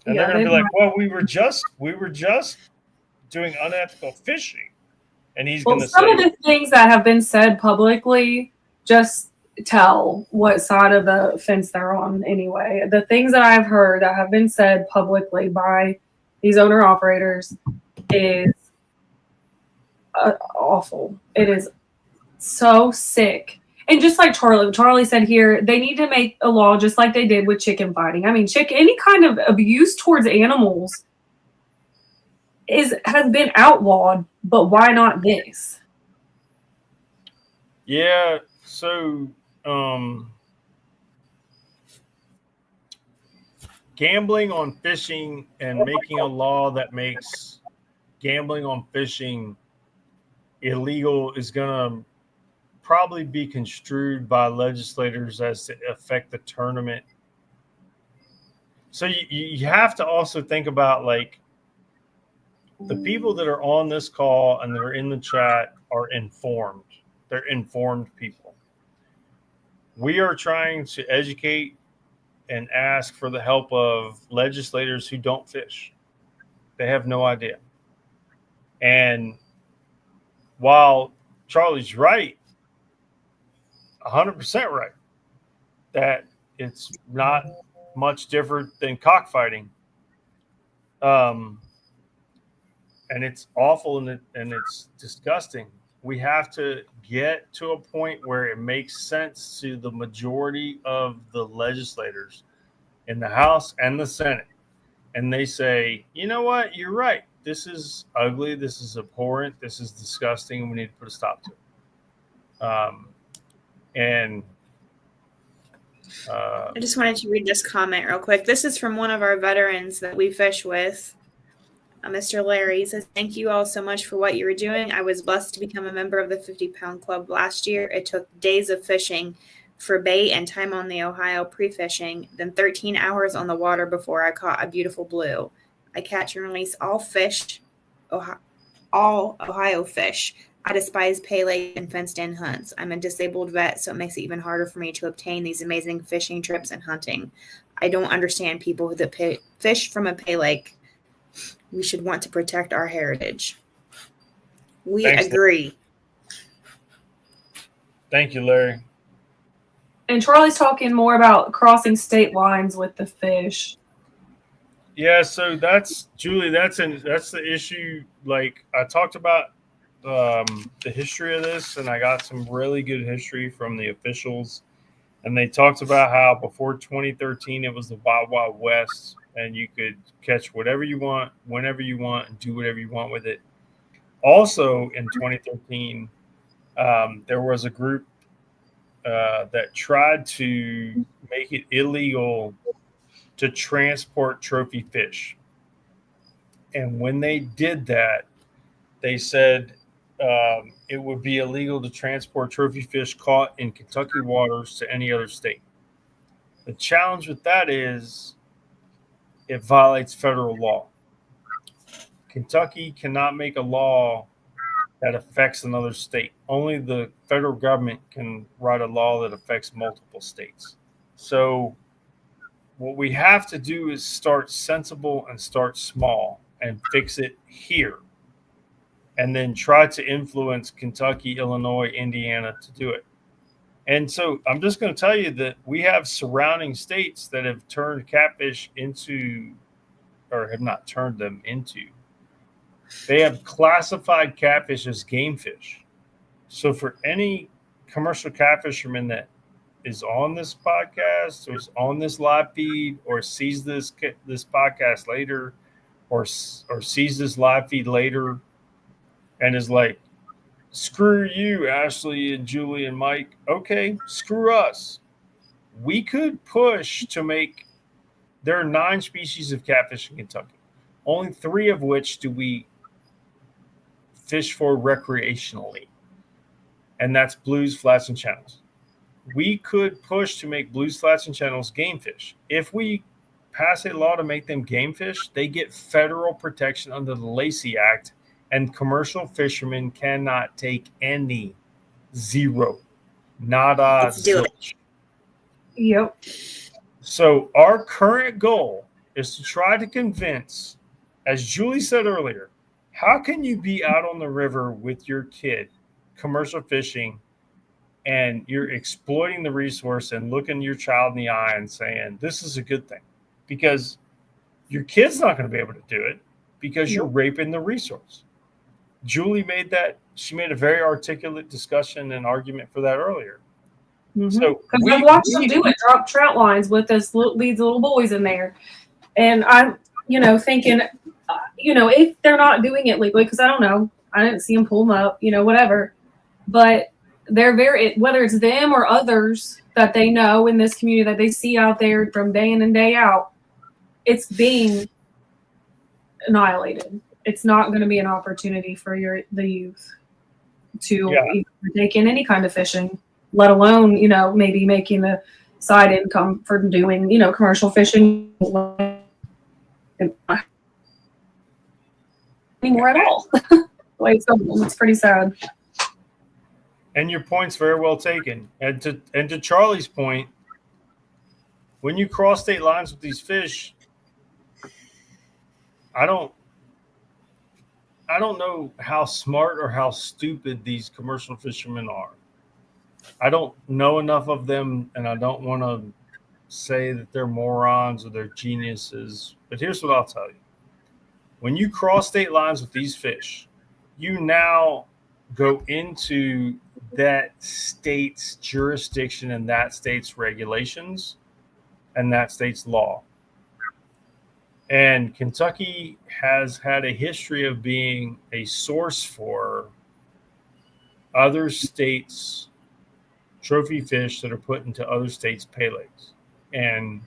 And they're going to be like, well, we were just doing unethical fishing. And he's going to say, some of the things that have been said publicly, just tell what side of the fence they're on anyway. The things that I've heard that have been said publicly by these owner operators is awful. It is so sick. And just like Charlie said here, they need to make a law just like they did with chicken fighting. I mean, any kind of abuse towards animals has been outlawed, but why not this? Yeah, so gambling on fishing and making a law that makes gambling on fishing illegal is going to probably be construed by legislators as to affect the tournament. So you have to also think about, like, the people that are on this call and that are in the chat are informed. They're informed people. We are trying to educate and ask for the help of legislators who don't fish. They have no idea. And while Charlie's right, 100% right, that it's not much different than cockfighting. And it's awful and it's disgusting. We have to get to a point where it makes sense to the majority of the legislators in the House and the Senate. And they say, you know what? You're right. This is ugly. This is abhorrent. This is disgusting. We need to put a stop to it. I just wanted to read this comment real quick. This is from one of our veterans that we fish with, Mr. Larry. He says, thank you all so much for what you were doing. I was blessed to become a member of the 50-pound club last year. It took days of fishing for bait and time on the Ohio pre-fishing, then 13 hours on the water before I caught a beautiful blue. I catch and release all Ohio fish. I despise pay lake and fenced-in hunts. I'm a disabled vet, so it makes it even harder for me to obtain these amazing fishing trips and hunting. I don't understand people that fish from a pay lake we should want to protect our heritage. We Thanks, agree. Thank you, Larry. And Charlie's talking more about crossing state lines with the fish. Yeah, so that's Julie. That's the issue. Like I talked about the history of this, and I got some really good history from the officials, and they talked about how before 2013 it was the Wild Wild West, and you could catch whatever you want, whenever you want, and do whatever you want with it. Also, in 2013, there was a group that tried to make it illegal to transport trophy fish. And when they did that, they said it would be illegal to transport trophy fish caught in Kentucky waters to any other state. The challenge with that is it violates federal law. Kentucky cannot make a law that affects another state. Only the federal government can write a law that affects multiple states. So what we have to do is start sensible and start small and fix it here. And then try to influence Kentucky, Illinois, Indiana to do it. And so I'm just going to tell you that we have surrounding states that have turned catfish into, or have not turned them into. They have classified catfish as game fish. So for any commercial catfisherman that is on this podcast or is on this live feed or sees this podcast later or sees this live feed later and is like, screw you, Ashley and Julie and Mike. Okay, screw us. We could push to make, there are 9 species of catfish in Kentucky, only 3 of which do we fish for recreationally. And that's blues, flats, and channels. We could push to make blues, flats, and channels game fish. If we pass a law to make them game fish, they get federal protection under the Lacey Act, and commercial fishermen cannot take any. Zero. Nada. Let's do it. Zilch. Yep. So our current goal is to try to convince, as Julie said earlier, how can you be out on the river with your kid, commercial fishing, and you're exploiting the resource and looking your child in the eye and saying, this is a good thing? Because your kid's not going to be able to do it because you're raping the resource. Julie made a very articulate discussion and argument for that earlier. Mm-hmm. So I've watched them do it, drop trout lines with these little boys in there. And I'm, thinking, if they're not doing it legally, because I don't know, I didn't see them pull them up, whatever. But they're whether it's them or others that they know in this community that they see out there from day in and day out, it's being annihilated. It's not going to be an opportunity for the youth to take in any kind of fishing, let alone, maybe making a side income for doing, commercial fishing anymore at all. It's pretty sad. And your point's very well taken. And to Charlie's point, when you cross state lines with these fish, I don't know how smart or how stupid these commercial fishermen are. I don't know enough of them, and I don't want to say that they're morons or they're geniuses. But here's what I'll tell you. When you cross state lines with these fish, you now go into that state's jurisdiction and that state's regulations and that state's law. And Kentucky has had a history of being a source for other states' trophy fish that are put into other states' pay lakes. And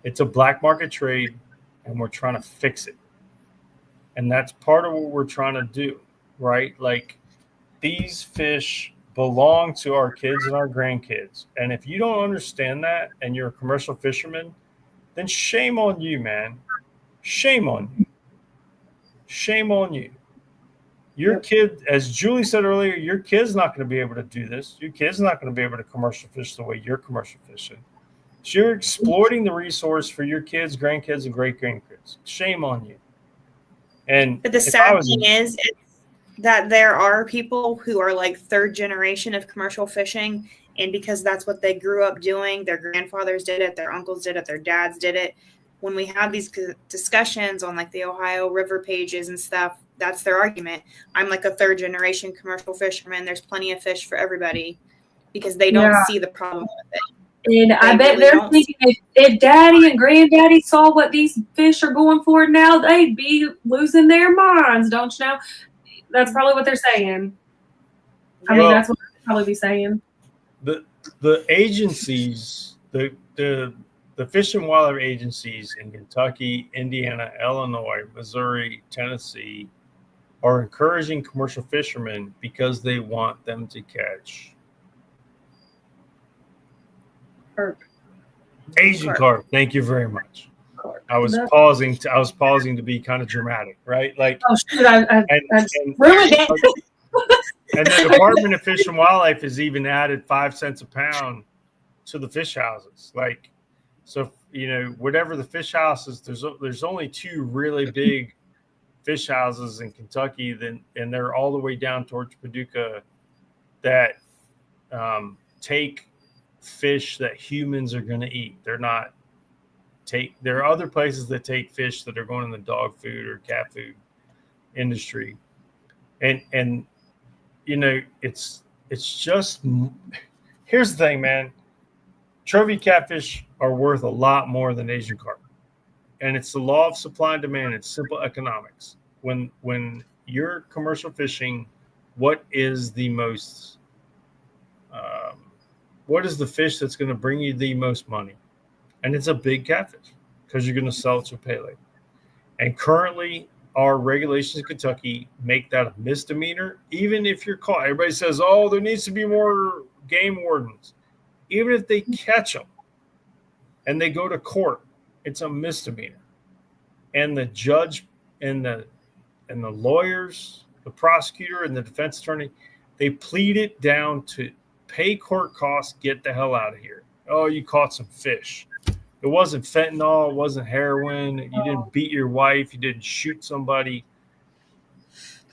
it's a black market trade, and we're trying to fix it. And that's part of what we're trying to do, right? Like, these fish belong to our kids and our grandkids. And if you don't understand that and you're a commercial fisherman, then shame on you, man. Shame on you. Shame on you. Your kid, as Julie said earlier, your kid's not going to be able to do this. Your kid's not going to be able to commercial fish the way you're commercial fishing. So you're exploiting the resource for your kids, grandkids, and great-grandkids. Shame on you. And But the sad thing is that there are people who are like third generation of commercial fishing, and because that's what they grew up doing, their grandfathers did it, their uncles did it, their dads did it. When we have these discussions on like the Ohio River pages and stuff, that's their argument. I'm like a third generation commercial fisherman. There's plenty of fish for everybody, because they don't see the problem with it. And I bet they're thinking if daddy and granddaddy saw what these fish are going for now, they'd be losing their minds, don't you know? That's probably what they're saying. I mean, that's what they'd probably be saying. The agencies, the Fish and Wildlife agencies in Kentucky, Indiana, Illinois, Missouri, Tennessee are encouraging commercial fishermen because they want them to catch Asian carp. Thank you very much. I was pausing to be kind of dramatic, right? Like, oh shit, I ruined it. And the Department of Fish and Wildlife has even added 5 cents a pound to the fish houses. Like, so whatever the fish houses, there's only 2 really big fish houses in Kentucky, and they're all the way down towards Paducah that take fish that humans are going to eat. There are other places that take fish that are going in the dog food or cat food industry, and it's just, here's the thing, man. Trophy catfish are worth a lot more than Asian carp, and it's the law of supply and demand. It's simple economics. When you're commercial fishing, what is the fish that's going to bring you the most money? And it's a big catfish, because you're going to sell it to a pay lake. And currently, our regulations in Kentucky make that a misdemeanor, even if you're caught. Everybody says, oh, there needs to be more game wardens. Even if they catch them and they go to court, it's a misdemeanor. And the judge and the lawyers, the prosecutor and the defense attorney, they plead it down to pay court costs, get the hell out of here. Oh, you caught some fish. It wasn't fentanyl. It wasn't heroin. You didn't beat your wife. You didn't shoot somebody.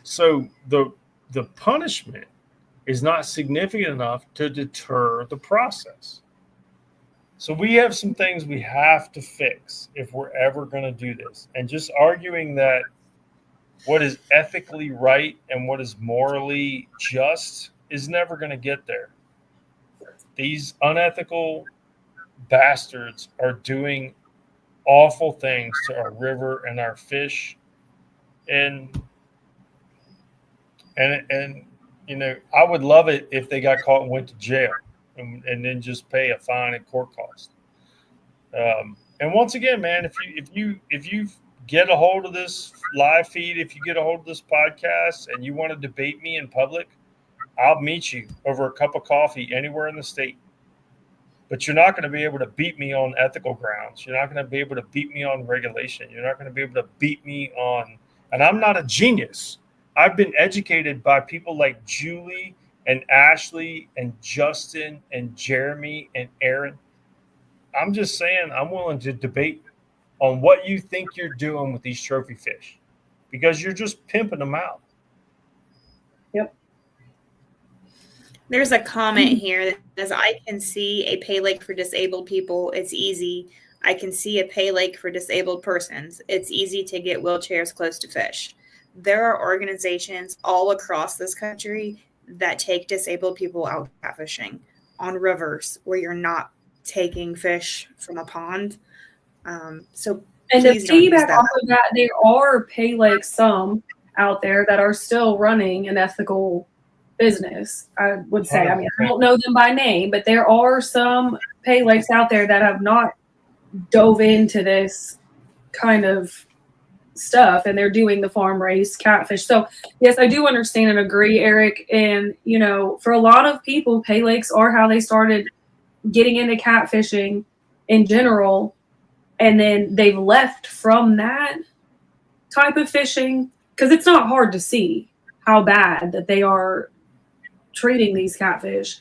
So the punishment is not significant enough to deter the process. So we have some things we have to fix if we're ever going to do this. And just arguing that what is ethically right and what is morally just is never going to get there. These unethical bastards are doing awful things to our river and our fish, and I would love it if they got caught and went to jail and then just pay a fine and court cost. And once again, man, if you get a hold of this live feed, if you get a hold of this podcast and you want to debate me in public, I'll meet you over a cup of coffee anywhere in the state. But you're not going to be able to beat me on ethical grounds. You're not going to be able to beat me on regulation. You're not going to be able to beat me on, and I'm not a genius. I've been educated by people like Julie and Ashley and Justin and Jeremy and Aaron. I'm just saying I'm willing to debate on what you think you're doing with these trophy fish, because you're just pimping them out. Yep. There's a comment here that says, I can see a pay lake for disabled people. It's easy. I can see a pay lake for disabled persons. It's easy to get wheelchairs close to fish. There are organizations all across this country that take disabled people out catfishing on rivers where you're not taking fish from a pond. And the feedback off of that, there are pay lakes, some out there that are still running an ethical business, I would say. I mean, I don't know them by name, but there are some pay lakes out there that have not dove into this kind of stuff, and they're doing the farm raised catfish. So yes, I do understand and agree, Eric. And for a lot of people, pay lakes are how they started getting into catfishing in general, and then they've left from that type of fishing because it's not hard to see how bad that they are treating these catfish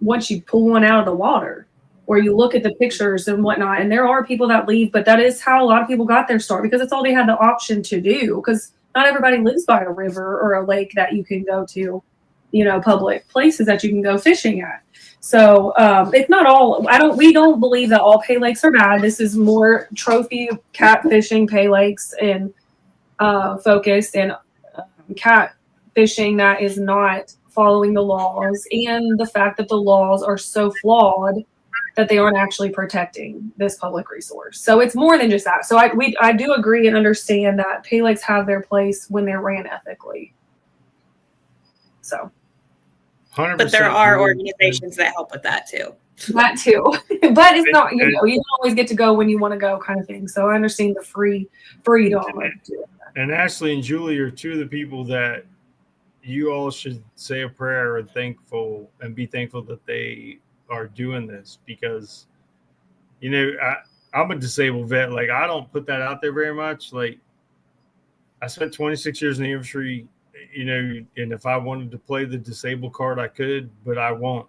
once you pull one out of the water, or you look at the pictures and whatnot. And there are people that leave, but that is how a lot of people got their start, because it's all they had the option to do. Because not everybody lives by a river or a lake that you can go to, public places that you can go fishing at. So it's not all. We don't believe that all pay lakes are bad. This is more trophy cat fishing pay lakes and focused, and cat fishing that is not following the laws, and the fact that the laws are so flawed that they aren't actually protecting this public resource. So it's more than just that. So I do agree and understand that pay lakes have their place when they're ran ethically. So. 100%. But there are organizations that help with that too. That too. But it's not, you don't always get to go when you want to go kind of thing. So I understand the freedom of doing that. And Ashley and Julie are two of the people that you all should say a prayer and be thankful that they are doing this, because I'm a disabled vet. Like, I don't put that out there very much. Like, I spent 26 years in the infantry, and if I wanted to play the disabled card, I could, but I won't,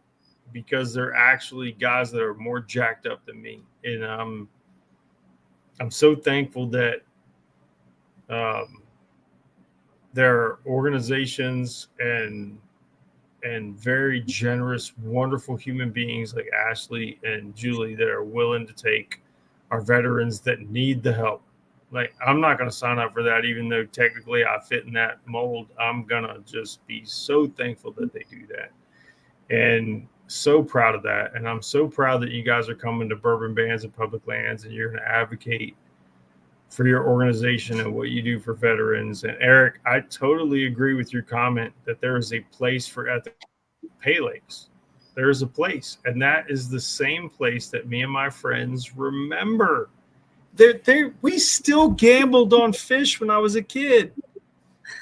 because they're actually guys that are more jacked up than me. And I'm so thankful that there are organizations and very generous, wonderful human beings like Ashley and Julie that are willing to take our veterans that need the help. Like, I'm not going to sign up for that, even though technically I fit in that mold. I'm going to just be so thankful that they do that, and so proud of that. And I'm so proud that you guys are coming to Bourbon Bands and Public Lands, and you're going to advocate for your organization and what you do for veterans. And Eric, I totally agree with your comment that there is a place for ethical pay lakes. There is a place, and that is the same place that me and my friends remember. We still gambled on fish when I was a kid.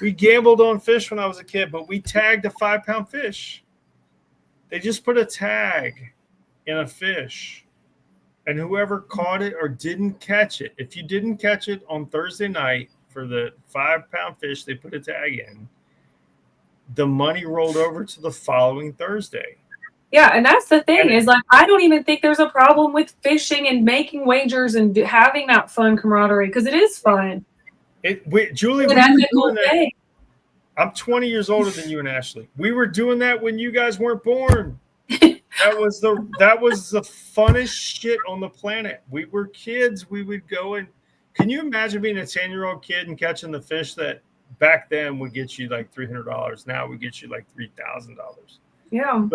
We gambled on fish when I was a kid, but we tagged a 5-pound fish. They just put a tag in a fish, and whoever caught it or didn't catch it, if you didn't catch it on Thursday night for the 5-pound fish, they put a tag in, the money rolled over to the following Thursday. Yeah, and that's the thing is, like, I don't even think there's a problem with fishing and making wagers and having that fun camaraderie, because it is fun. Julie, I'm 20 years older than you and Ashley. We were doing that when you guys weren't born. That was the funnest shit on the planet. We were kids. We would go and can you imagine being a 10-year-old kid and catching the fish that back then would get you like $300? Now we get you like $3,000. Yeah.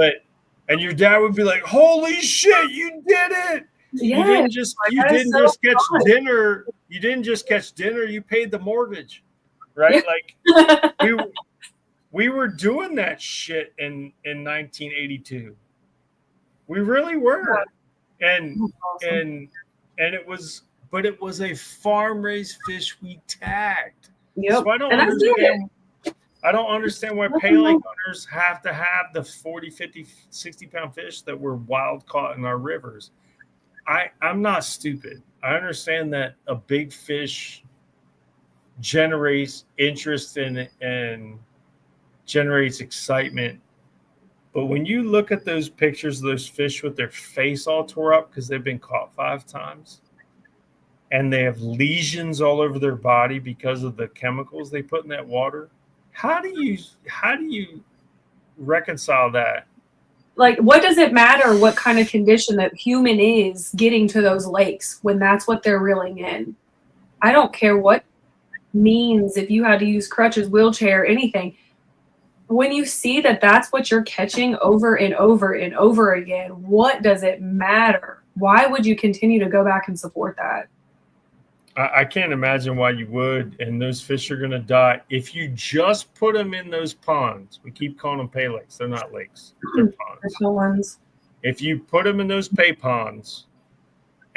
And your dad would be like, "Holy shit, you did it!" Yeah. You didn't just catch dinner. You didn't just catch dinner. You paid the mortgage, right? Like we were doing that shit in 1982. We really were, and it was a farm raised fish we tagged. Yep. So I don't understand why pay lake owners have to have the 40, 50, 60-pound fish that were wild caught in our rivers. I'm not stupid. I understand that a big fish generates interest in it and generates excitement. But when you look at those pictures of those fish with their face all tore up because they've been caught 5 times and they have lesions all over their body because of the chemicals they put in that water, how do you reconcile that? Like, what does it matter what kind of condition that human is getting to those lakes when that's what they're reeling in? I don't care what means, if you had to use crutches, wheelchair, anything. When you see that that's what you're catching over and over and over again, what does it matter? Why would you continue to go back and support that? I can't imagine why you would, and those fish are going to die. If you just put them in those ponds, we keep calling them pay lakes. They're not lakes. They're ponds. Ones. If you put them in those pay ponds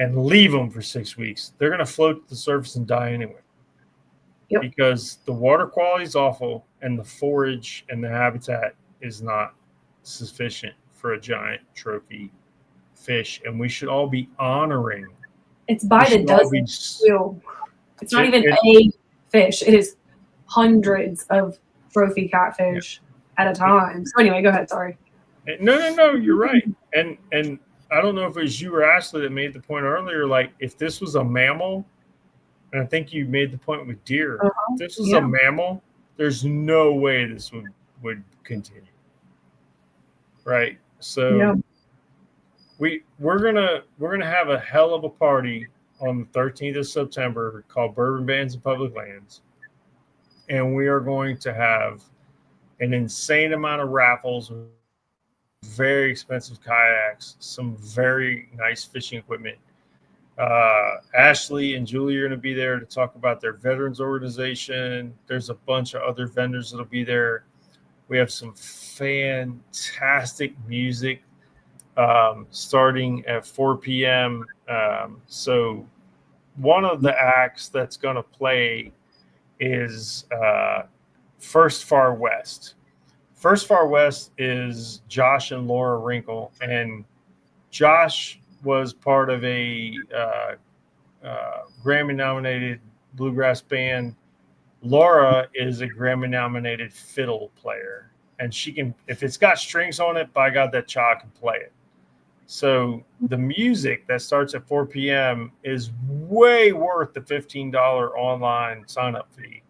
and leave them for 6 weeks, they're going to float to the surface and die anyway. Yep. Because the water quality is awful and the forage and the habitat is not sufficient for a giant trophy fish. And we should all be honoring. It's by the dozen. It's not even a fish. It is hundreds of trophy catfish at a time. So anyway, go ahead. Sorry. No, you're right. And I don't know if it was you or Ashley that made the point earlier. Like, if this was a mammal, and I think you made the point with deer. Uh-huh. If this is Yeah. a mammal, there's no way this would continue. Right. So Yeah. we're gonna have a hell of a party on the 13th of September called Bourbon Bands and Public Lands. And we are going to have an insane amount of raffles, very expensive kayaks, some very nice fishing equipment. Ashley and Julie are going to be there to talk about their veterans organization. There's a bunch of other vendors that'll be there. We have some fantastic music starting at 4 p.m. So one of the acts that's going to play is First Far West. First Far West is Josh and Laura Wrinkle, and Josh was part of a Grammy-nominated bluegrass band. Laura is a Grammy-nominated fiddle player, and she can, if it's got strings on it, by God, that child can play it. So the music that starts at 4 p.m. is way worth the $15 online sign-up fee.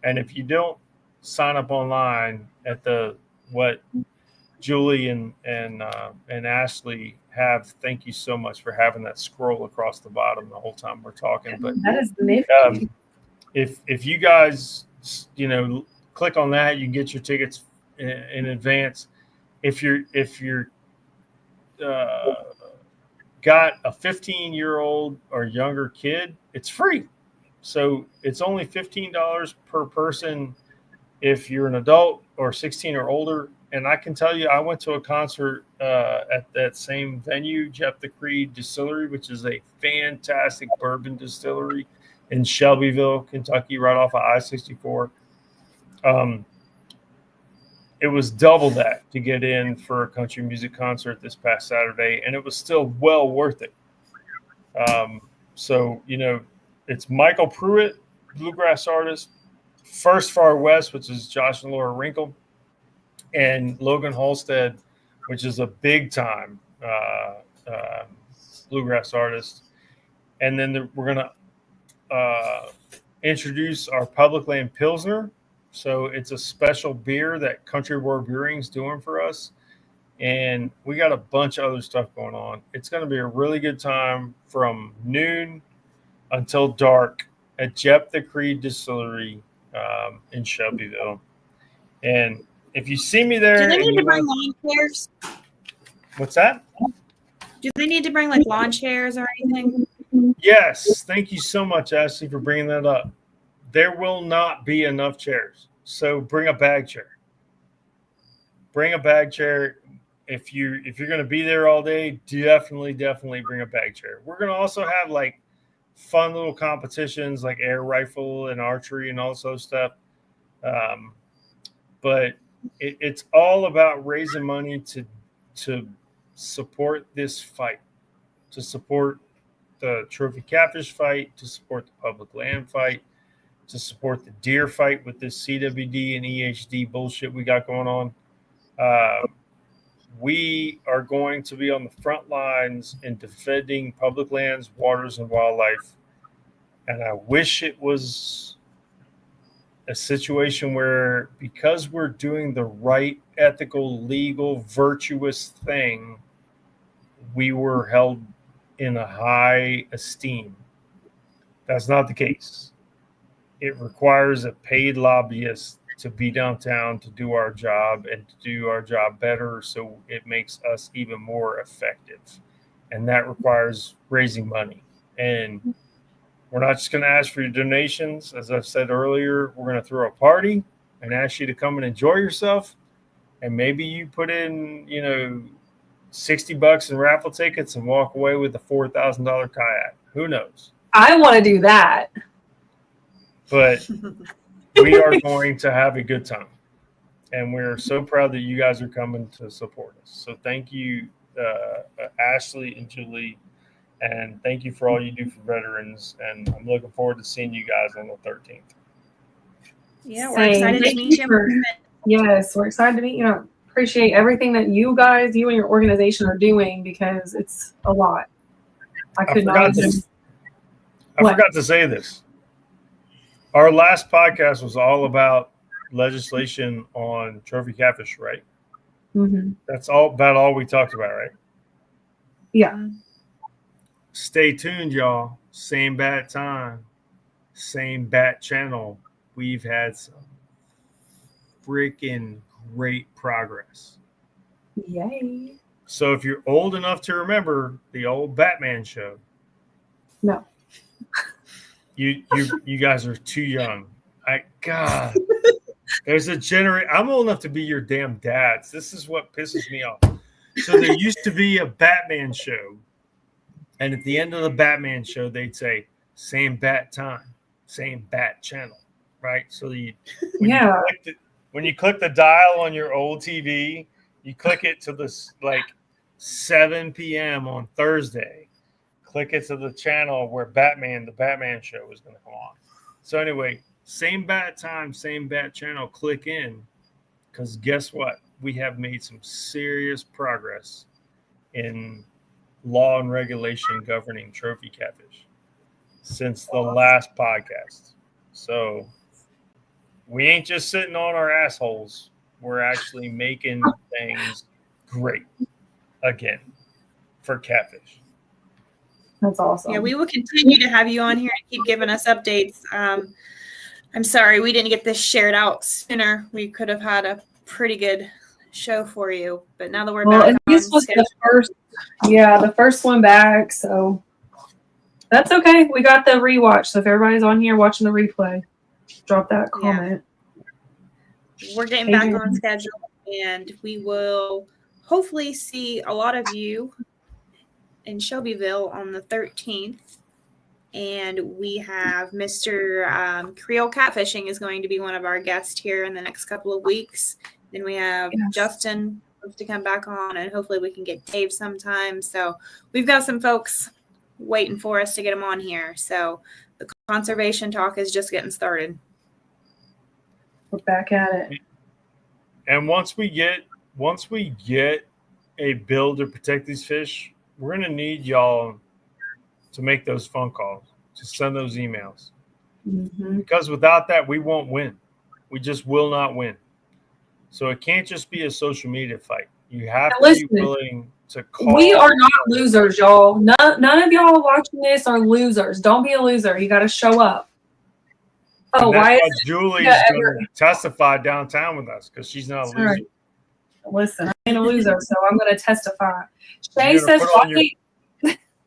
And if you don't sign up online at what Julie and Ashley have, thank you so much for having that scroll across the bottom the whole time we're talking. But That is nifty. if you guys click on that, you can get your tickets in advance. If you're got a 15-year-old or younger kid, it's free. So it's only $15 per person if you're an adult or 16 or older. And I can tell you, I went to a concert at that same venue, Jeff the Creed Distillery, which is a fantastic bourbon distillery in Shelbyville, Kentucky, right off of I-64. It was double that to get in for a country music concert this past Saturday, and it was still well worth it. So, it's Michael Pruitt, bluegrass artist, First Far West, which is Josh and Laura Wrinkle, and Logan Halstead, which is a big-time bluegrass artist. And then we're going to introduce our Public Land Pilsner. So it's a special beer that Country War Brewing is doing for us. And we got a bunch of other stuff going on. It's going to be a really good time from noon until dark at Jeff the Creed Distillery in Shelbyville. And if you see me there, do they need to bring lawn chairs? What's that? Do they need to bring like lawn chairs or anything? Yes. Thank you so much, Ashley, for bringing that up. There will not be enough chairs. So bring a bag chair. Bring a bag chair. If you're going to be there all day, definitely bring a bag chair. We're going to also have like fun little competitions like air rifle and archery and all sorts of stuff. But it's all about raising money to support this fight, to support the trophy catfish fight, to support the public land fight, to support the deer fight with this CWD and EHD bullshit we got going on. We are going to be on the front lines in defending public lands, waters, and wildlife. And I wish it was a situation where, because we're doing the right, ethical, legal, virtuous thing, we were held in a high esteem. That's not the case. It requires a paid lobbyist to be downtown to do our job and to do our job better, so it makes us even more effective. And that requires raising money. And we're not just going to ask for your donations. As I've said earlier, we're going to throw a party and ask you to come and enjoy yourself. And maybe you put in, $60 in raffle tickets and walk away with a $4,000 kayak. Who knows? I want to do that. But we are going to have a good time. And we're so proud that you guys are coming to support us. So thank you, Ashley and Julie. And thank you for all you do for veterans. And I'm looking forward to seeing you guys on the 13th. Yeah, we're excited to meet you. Yes, we're excited to meet you. Appreciate everything that you and your organization are doing, because it's a lot. I forgot to say this. Our last podcast was all about legislation on trophy catfish, right? Mm-hmm. That's all we talked about, right? Yeah. Stay tuned, y'all. Same bat time, same bat channel. We've had some freaking great progress. Yay. So if you're old enough to remember the old Batman show, No. you guys are too young. God, there's a generation. I'm old enough to be your damn dads. This is what pisses me off. So there used to be a Batman show, and at the end of the Batman show, they'd say same bat time, same bat channel, right? So when you click the dial on your old TV, you click it to this like 7 p.m. on Thursday. Click it to the channel where the Batman show was going to come on. So anyway, same bat time, same bat channel. Click in, because guess what? We have made some serious progress in law and regulation governing trophy catfish since the last podcast. So we ain't just sitting on our assholes. We're actually making things great again for catfish. That's awesome. Yeah, we will continue to have you on here and keep giving us updates. I'm sorry we didn't get this shared out sooner. We could have had a pretty good show for you, but now that we're back, this was the first one back, so that's okay. We got the rewatch. So if everybody's on here watching the replay, drop that comment. Yeah. We're getting back on schedule, and we will hopefully see a lot of you in Shelbyville on the 13th. And we have Mr. Creole Catfishing is going to be one of our guests here in the next couple of weeks. Then we have Justin to come back on, and hopefully we can get Dave sometime. So we've got some folks waiting for us to get them on here. So the conservation talk is just getting started. We're back at it. And once we get a bill to protect these fish, we're going to need y'all to make those phone calls, to send those emails. Mm-hmm. Because without that, we won't win. We just will not win. So it can't just be a social media fight. You have to be willing to call. We are not losers, y'all. None of y'all watching this are losers. Don't be a loser. You got to show up. Oh, why is Julie's going to testify downtown with us? Because she's not a loser. Right. Listen, I ain't a loser, so I'm going to testify. Shay says,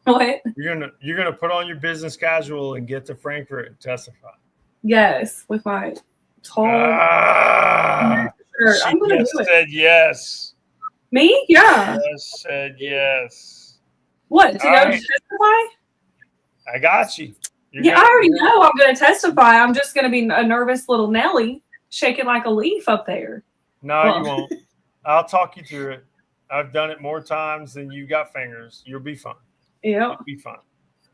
what? You're gonna put on your business casual and get to Frankfurt and testify. Yes, with my tall shirt. I'm gonna do it. Said yes. Me? Yeah. Yes, said yes. What? To go testify? I got you. I already know I'm gonna testify. I'm just gonna be a nervous little Nelly shaking like a leaf up there. No, you won't. I'll talk you through it. I've done it more times than you got fingers. You'll be fine. Yeah. It'll be fun.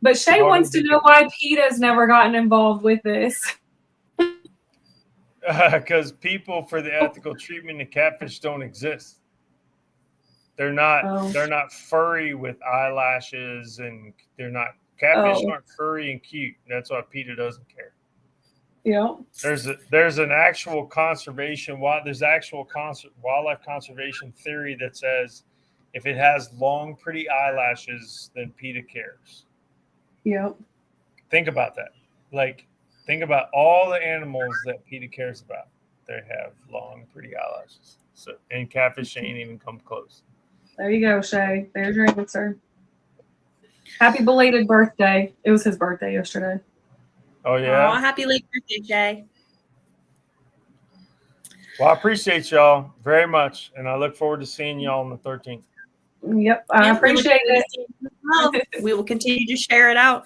But Shay wants to know why PETA's never gotten involved with this. Because people for the ethical treatment of catfish don't exist. They're not furry with eyelashes, and catfish aren't furry and cute. That's why PETA doesn't care. Yeah. There's an actual wildlife conservation theory that says if it has long, pretty eyelashes, then PETA cares. Yep. Think about that. Think about all the animals that PETA cares about. They have long, pretty eyelashes. And catfish ain't even come close. There you go, Shay. There's your answer. Happy belated birthday. It was his birthday yesterday. Oh, yeah? Oh, happy late birthday, Shay. Well, I appreciate y'all very much, and I look forward to seeing y'all on the 13th. Yep, I appreciate it. We will continue to share it out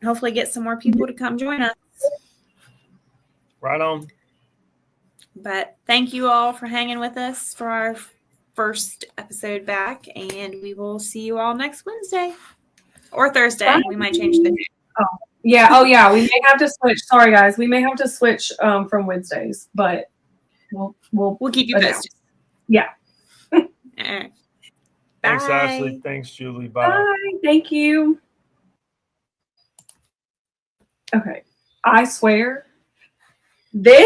and hopefully get some more people to come join us. Right on. But thank you all for hanging with us for our first episode back, and we will see you all next Wednesday or Thursday. Bye. We might change the day. Oh yeah. We may have to switch. Sorry, guys. We may have to switch from Wednesdays, but we'll keep you posted. Yeah. All right. Thanks, Bye. Ashley. Thanks, Julie. Bye. Bye. Thank you. Okay. I swear This